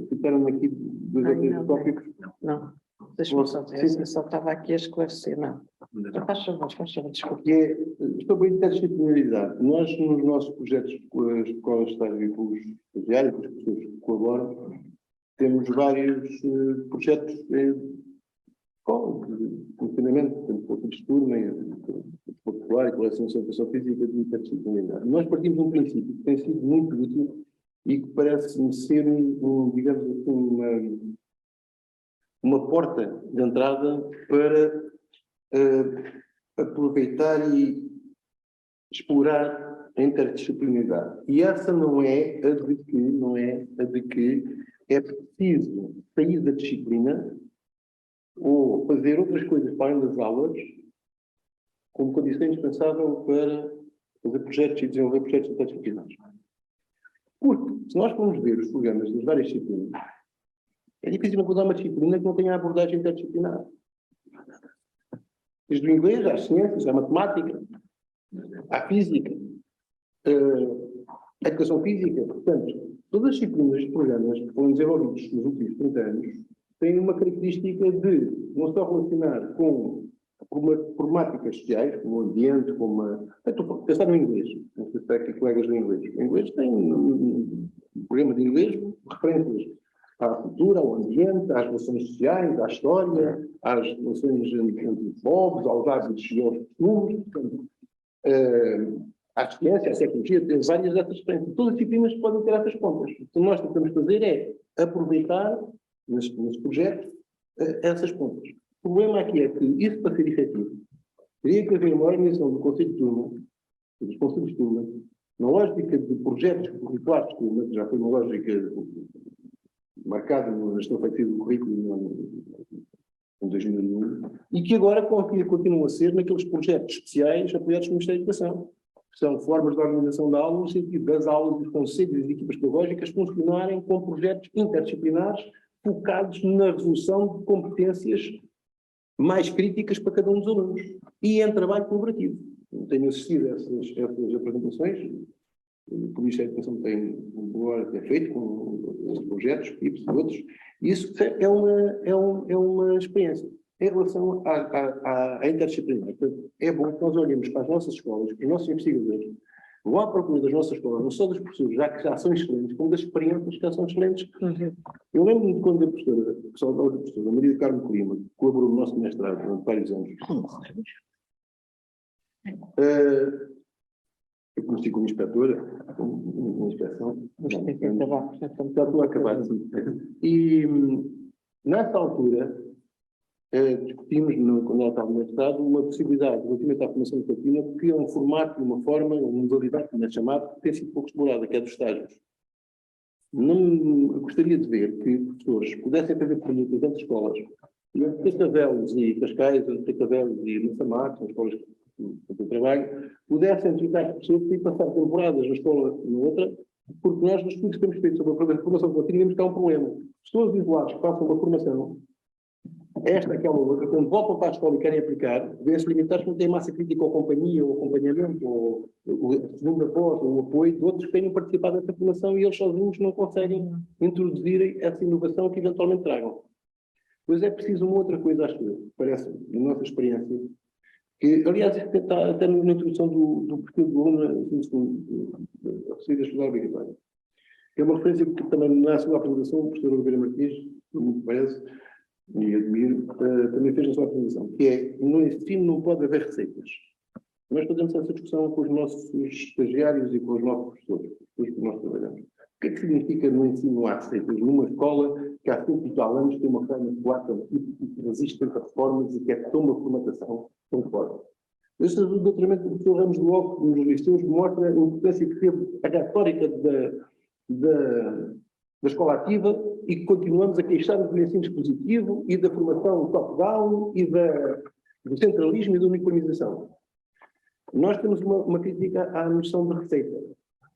ficaram aqui dois ou três tópicos. Não, deixa-me só dizer, eu só estava aqui a esclarecer, não. Faz favor, desculpe. Estou bem interdisciplinaridade. Nós, nos nossos projetos com as escolas de estágio e com os estagiários, com as pessoas que colaboram, temos vários projetos de funcionamento, portanto, de turma, popular e coleção de educação física de interdisciplinaridade. Nós partimos de um princípio que tem sido muito útil e que parece-me ser, digamos assim, uma porta de entrada para aproveitar e explorar a interdisciplinaridade. E essa não é a de que é preciso sair da disciplina ou fazer outras coisas para além das aulas como condição indispensável para fazer projetos e desenvolver projetos interdisciplinares. Porque, se nós formos ver os programas das várias disciplinas, é difícil encontrar uma disciplina que não tenha abordagem interdisciplinar. Desde o inglês, às ciências, à matemática, à física, à educação física. Portanto, todas as disciplinas de programas que foram desenvolvidos nos últimos 30 anos têm uma característica de não só relacionar com problemáticas sociais, como o ambiente, como a... Estou a pensar no inglês. Não sei se aqui colegas do inglês. O inglês tem um programa de inglês referências à cultura, ao ambiente, às relações sociais, à história, às relações entre os povos, aos hábitos e aos costumes, à ciência, à tecnologia, tem várias dessas referências. Todas as disciplinas podem ter essas pontas. O que nós tentamos fazer é aproveitar, nesse projeto, essas pontas. O problema aqui é que isso, para ser efetivo, teria que haver uma organização do Conselho de Turma, dos Conselhos de Turma, na lógica de projetos curriculares de turma, que já foi uma lógica marcada na gestão efetiva do currículo em 2001, e que agora continua a ser naqueles projetos especiais apoiados pelo Ministério da Educação, que são formas de organização da aula, no sentido das aulas, dos conselhos e das equipas pedagógicas funcionarem com projetos interdisciplinares focados na resolução de competências mais críticas para cada um dos alunos. E em trabalho colaborativo. Tenho assistido a essas apresentações, o Ministério da Educação tem feito com os projetos, PIPs e outros. Isso é uma experiência. Em relação à interdisciplinar, é bom que nós olhemos para as nossas escolas, para os nossos investigadores, vão à procura das nossas escolas, não só dos professores, já que já são excelentes, como das experiências que já são excelentes. Eu lembro-me de quando a professora Maria do Carmo Colima, que colaborou no nosso mestrado durante vários anos. Eu conheci como inspetora, uma inspeção. Já estou a acabar, sim. E nessa altura, discutimos, quando ela estava no mestrado, uma possibilidade relativamente à formação educativa, que é um formato, uma forma, uma modalidade, como é chamado, que tem sido pouco explorada, que é dos estágios. Não gostaria de ver que professores pudessem fazer perguntas entre escolas, entre Cascavelos e Cascais, entre Cascavelos e Massamá, são escolas que eu trabalho, pudessem trocar pessoas e passar temporadas na escola e na outra, porque nós, nos estudos que temos feito sobre a formação contínua, vemos que há um problema. Pessoas isoladas que passam uma formação, esta, aquela ou outra, quando voltam para a escola e querem aplicar, vêem-se limitados porque não têm massa crítica ou companhia, ou acompanhamento, ou a segunda voz, ou o apoio de outros que tenham participado dessa formação e eles sozinhos não conseguem introduzir essa inovação que eventualmente tragam. Pois é preciso uma outra coisa, acho que parece, na nossa experiência, que, aliás, está até na introdução do perfil do aluno da saída escolar obrigatória. É uma referência que também na sua apresentação o professor Oliveira Martins, me parece, e admiro, também fez na sua apresentação, que é, no ensino não pode haver receitas. Nós fazemos essa discussão com os nossos estagiários e com os nossos professores, os que nós trabalhamos. O que é que significa no ensino não há receitas? Numa escola que há 5 e tal anos tem uma forma de atuar que resiste a reformas e que é tão uma formatação tão forte. Este doutoramento do professor Ramos do Oco, nos liceus, mostra a importância que teve a retórica da escola ativa e que continuamos a queixar-nos do ensino expositivo e da formação top-down e do centralismo e da uniformização. Nós temos uma crítica à noção de receita.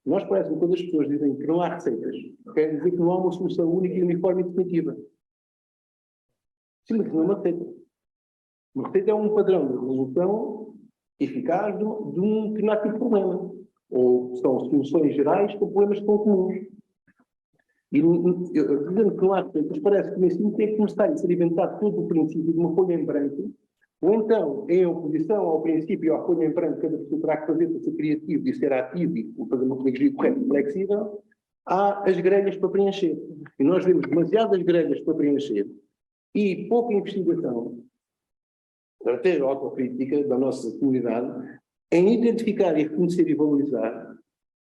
Nós parece-me quando as pessoas dizem que não há receitas, quer dizer que não há uma solução única e uniforme e definitiva. Sim, mas não é uma receita. Uma receita é um padrão de resolução eficaz de um determinado tipo de problema. Ou são soluções gerais para problemas que são comuns. E dizendo que não há receitas, parece que o ensino tem que começar a ser inventado todo o princípio de uma folha em branco, ou então, em oposição ao princípio e à folha em branco, cada pessoa terá que fazer para ser criativo e ser ativo e fazer uma pedagogia correta e flexível, há as grelhas para preencher. E nós vemos demasiadas grelhas para preencher e pouca investigação, até autocrítica da nossa comunidade, em identificar e reconhecer e valorizar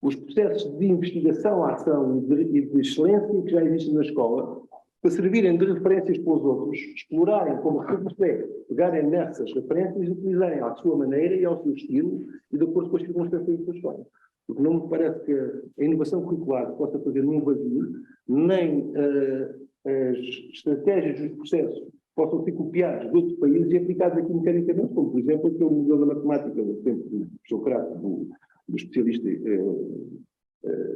os processos de investigação, ação e de excelência que já existem na escola, para servirem de referências para os outros, explorarem como recurso é, pegarem nessas referências e utilizarem à sua maneira e ao seu estilo e de acordo com as circunstâncias da sua escola. Porque não me parece que a inovação curricular possa fazer num vazio, nem as estratégias dos processos possam ser copiados de outros países e aplicados aqui mecanicamente, como, por exemplo, aquele modelo da matemática do tempo do Sócrates, do especialista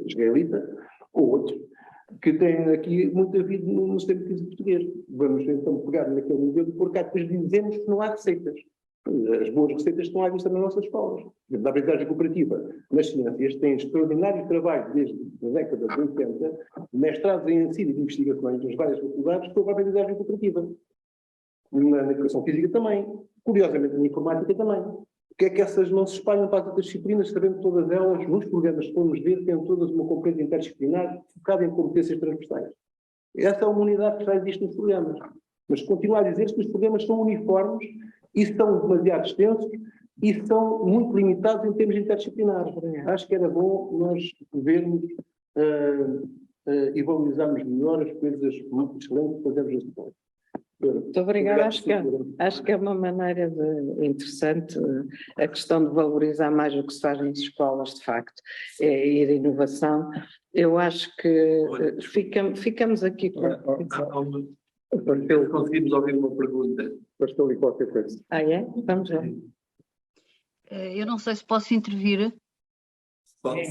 israelita, ou outros, que têm aqui muito havido no sistema de crise português. Vamos então pegar naquele modelo e pôr cá, depois dizemos que não há receitas. As boas receitas estão à vista nas nossas escolas. Da aprendizagem cooperativa nas ciências tem extraordinário trabalho desde a década de 80, mestrados em ensino e de investigações nas várias faculdades sobre a aprendizagem cooperativa. Na educação física também. Curiosamente, na informática também. O que é que essas não se espalham para as outras disciplinas, sabendo que todas elas, nos programas que formos ver, têm todas uma componente interdisciplinar focada em competências transversais. Essa é uma unidade que já existe nos programas. Mas continuo a dizer que os programas são uniformes e são demasiado extensos e são muito limitados em termos interdisciplinares. Acho que era bom nós vermos e valorizarmos melhor as coisas muito excelentes que fazemos neste ponto. Muito obrigada. Acho que é uma maneira interessante a questão de valorizar mais o que se faz nas escolas, de facto, e de inovação. Eu acho que ficamos aqui com... Conseguimos ouvir uma pergunta. Pastor e qualquer coisa. Ah, é? Vamos lá. Eu não sei se posso intervir.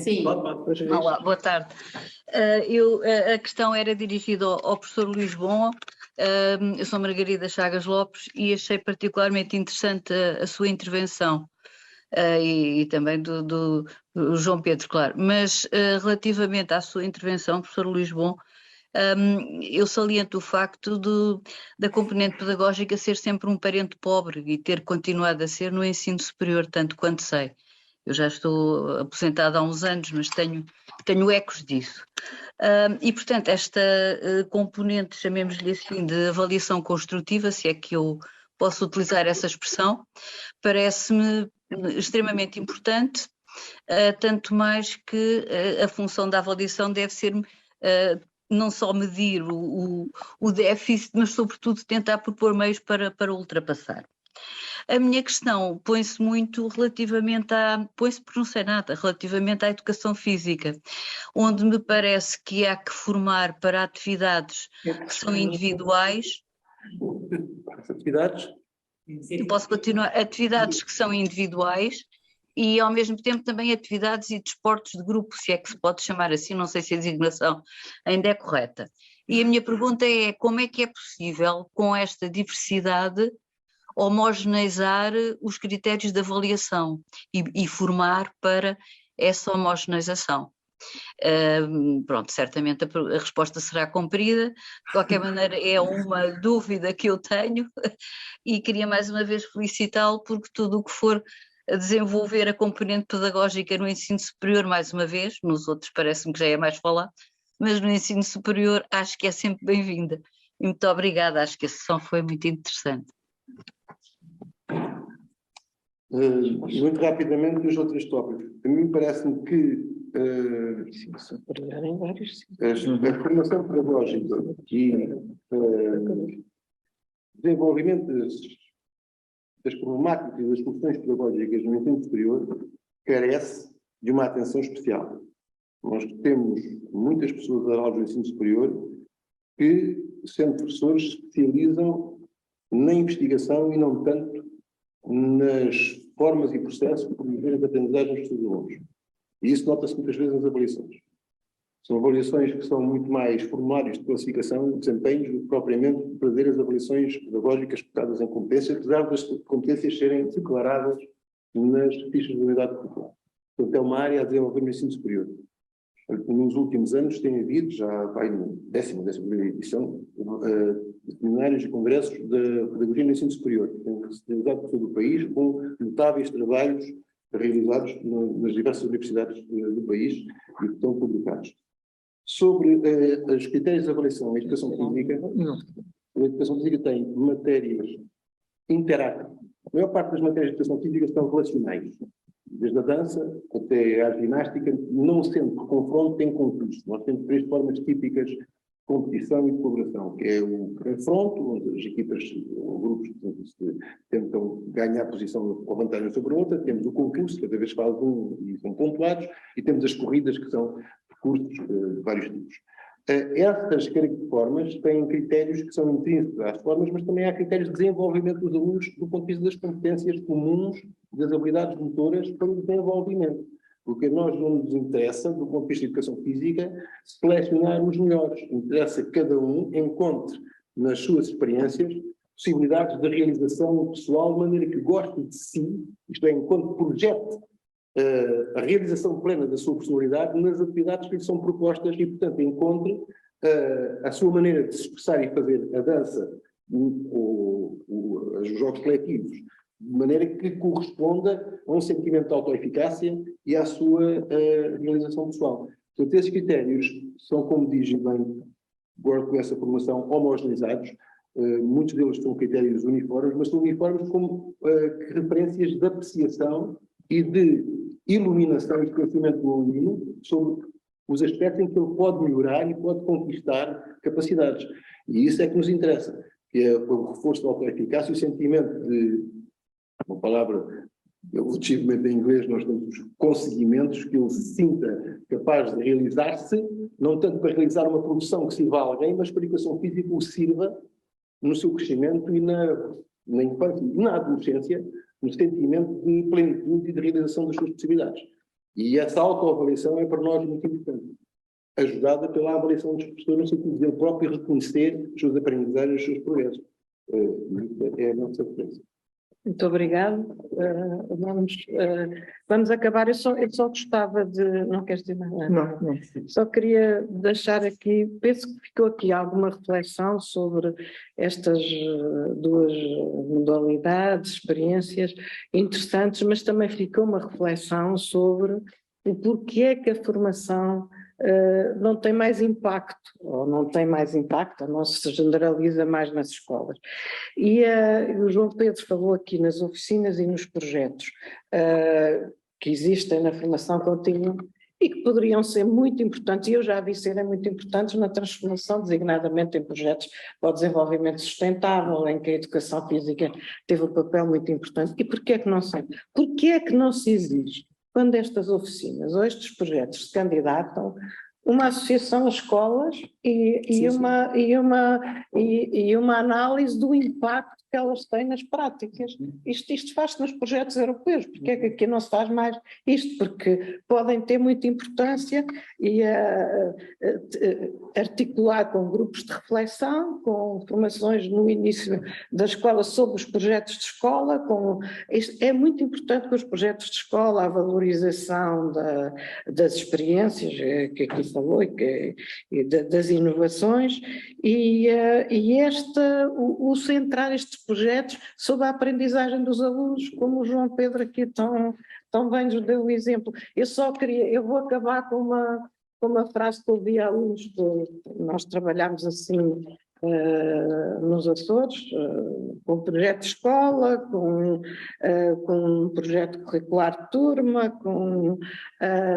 Sim. Olá, boa tarde. A questão era dirigida ao professor Luís Bom. Eu sou Margarida Chagas Lopes e achei particularmente interessante a sua intervenção. e também do João Pedro, claro. Mas relativamente à sua intervenção, professor Luís Bom, eu saliento o facto da componente pedagógica ser sempre um parente pobre e ter continuado a ser no ensino superior, tanto quanto sei. Eu já estou aposentada há uns anos, mas tenho ecos disso. E, portanto, esta componente, chamemos-lhe assim, de avaliação construtiva, se é que eu posso utilizar essa expressão, parece-me extremamente importante, tanto mais que a função da avaliação deve ser não só medir o déficit, mas sobretudo tentar propor meios para ultrapassar. A minha questão põe-se muito põe-se por não sei nada, relativamente à educação física, onde me parece que há que formar para atividades que são individuais. Atividades? Eu posso continuar, atividades que são individuais e ao mesmo tempo também atividades e desportos de grupo, se é que se pode chamar assim, não sei se a designação ainda é correta. E a minha pergunta é, como é que é possível, com esta diversidade, homogeneizar os critérios de avaliação e formar para essa homogeneização? Pronto, certamente a resposta será cumprida, de qualquer maneira é uma dúvida que eu tenho e queria mais uma vez felicitá-lo porque tudo o que for a desenvolver a componente pedagógica no ensino superior, mais uma vez, nos outros parece-me que já é mais falar, mas no ensino superior acho que é sempre bem-vinda. E muito obrigada, acho que a sessão foi muito interessante. Muito rapidamente, os outros tópicos. A mim parece-me que a formação pedagógica e desenvolvimento das problemáticas e das soluções pedagógicas no ensino superior carece de uma atenção especial. Nós temos muitas pessoas a dar aulas no ensino superior que, sendo professores, se especializam na investigação e não tanto nas formas e processos de promover as aprendizagens dos seus alunos. E isso nota-se muitas vezes nas avaliações. São avaliações que são muito mais formulários de classificação de desempenhos do que propriamente verdadeiras avaliações pedagógicas focadas em competências, apesar das competências serem declaradas nas fichas de unidade curricular. Portanto, é uma área a desenvolver no ensino superior. Nos últimos anos tem havido, já vai na 11ª edição, seminários e congressos de pedagogia no ensino superior, que têm se realizado por todo o país, com notáveis trabalhos realizados nas diversas universidades do país e que estão publicados. Sobre os critérios de avaliação da educação física, a educação física tem matérias interativas. A maior parte das matérias de educação física são relacionais. Desde a dança até à ginástica, não sendo por confronto, tem concurso. Nós temos 3 formas típicas de competição e de colaboração, que é o confronto, onde as equipas ou grupos tentam ganhar posição com vantagem sobre a outra, temos o concurso, cada vez faz um e são pontuados, e temos as corridas, que são percursos de vários tipos. Estas formas têm critérios que são intrínsecos às formas, mas também há critérios de desenvolvimento dos alunos do ponto de vista das competências comuns, das habilidades motoras para o desenvolvimento. Porque a nós não nos interessa, do ponto de vista de educação física, selecionar os melhores. Interessa que cada um encontre nas suas experiências possibilidades de realização pessoal de maneira que goste de si, isto é, enquanto projete a realização plena da sua personalidade nas atividades que lhe são propostas e, portanto, encontre a sua maneira de se expressar e fazer a dança ou os jogos coletivos de maneira que corresponda a um sentimento de autoeficácia e à sua realização pessoal. Portanto, esses critérios são, como diz bem, agora com essa formação, homogeneizados. Muitos deles são critérios uniformes, mas são uniformes como referências de apreciação e de iluminação e conhecimento do aluno sobre os aspectos em que ele pode melhorar e pode conquistar capacidades. E isso é que nos interessa, que é o reforço da autoeficácia e o sentimento de, uma palavra, o achievement em inglês, nós temos os conseguimentos, que ele se sinta capaz de realizar-se, não tanto para realizar uma produção que sirva a alguém, mas para a educação física o sirva no seu crescimento e na infância e na adolescência, no sentimento de plenitude e de realização das suas possibilidades. E essa autoavaliação é para nós muito importante, ajudada pela avaliação dos professores, no sentido de ele próprio reconhecer as suas aprendizagens, os seus progressos. É a nossa referência. Muito obrigado. Vamos acabar. Eu só gostava de. Não queres dizer mais nada? Não. Só queria deixar aqui, penso que ficou aqui alguma reflexão sobre estas duas modalidades, experiências interessantes, mas também ficou uma reflexão sobre o porquê é que a formação não tem mais impacto, ou não tem mais impacto, ou não se generaliza mais nas escolas. E o João Pedro falou aqui nas oficinas e nos projetos que existem na formação contínua e que poderiam ser muito importantes, e eu já vi serem muito importantes na transformação, designadamente em projetos para o desenvolvimento sustentável, em que a educação física teve um papel muito importante. E porquê é que não se? Porquê é que não se exige, quando estas oficinas ou estes projetos se candidatam, uma associação a escolas e uma análise do impacto que elas têm nas práticas? Isto faz-se nos projetos europeus, porque é que aqui não se faz mais isto? Porque podem ter muita importância e articular com grupos de reflexão, com formações no início da escola sobre os projetos de escola, é muito importante que os projetos de escola, a valorização das experiências que aqui falou e das inovações e o centrar estes projetos sobre a aprendizagem dos alunos, como o João Pedro aqui tão bem nos deu o exemplo. Eu vou acabar com uma frase que ouvi a alunos, nós trabalhamos assim nos Açores, com um projeto de escola, com um projeto curricular de turma,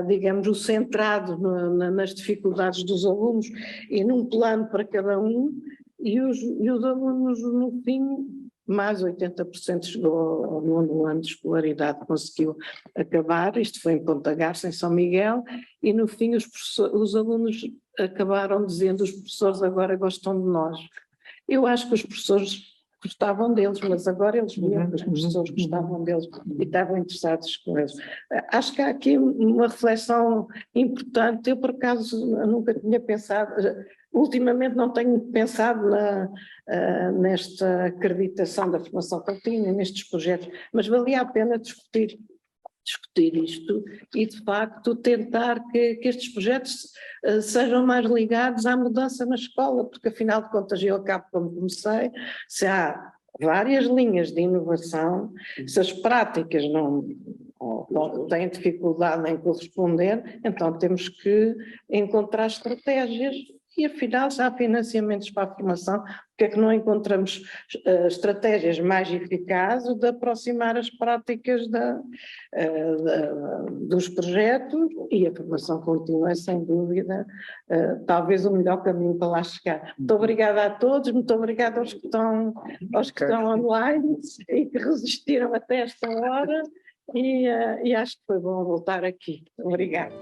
digamos, o centrado nas dificuldades dos alunos e num plano para cada um, e os alunos, no fim, mais 80% chegou ao 9º ano de escolaridade, conseguiu acabar. Isto foi em Ponta Garça, em São Miguel, e no fim os alunos acabaram dizendo: os professores agora gostam de nós. Eu acho que os professores gostavam deles, mas agora eles viam que os professores gostavam deles e estavam interessados com eles. Acho que há aqui uma reflexão importante. Eu, por acaso, nunca tinha pensado, ultimamente não tenho pensado nesta acreditação da formação contínua, nestes projetos, mas valia a pena discutir isto e, de facto, tentar que estes projetos sejam mais ligados à mudança na escola, porque, afinal de contas, eu acabo como comecei, se há várias linhas de inovação, se as práticas não têm dificuldade em corresponder, então temos que encontrar estratégias. E, afinal, se há financiamentos para a formação, porque é que não encontramos estratégias mais eficazes de aproximar as práticas dos projetos, e a formação contínua é, sem dúvida, talvez o melhor caminho para lá chegar. Muito obrigada a todos, muito obrigada aos que estão online e que resistiram até esta hora, e acho que foi bom voltar aqui. Obrigada.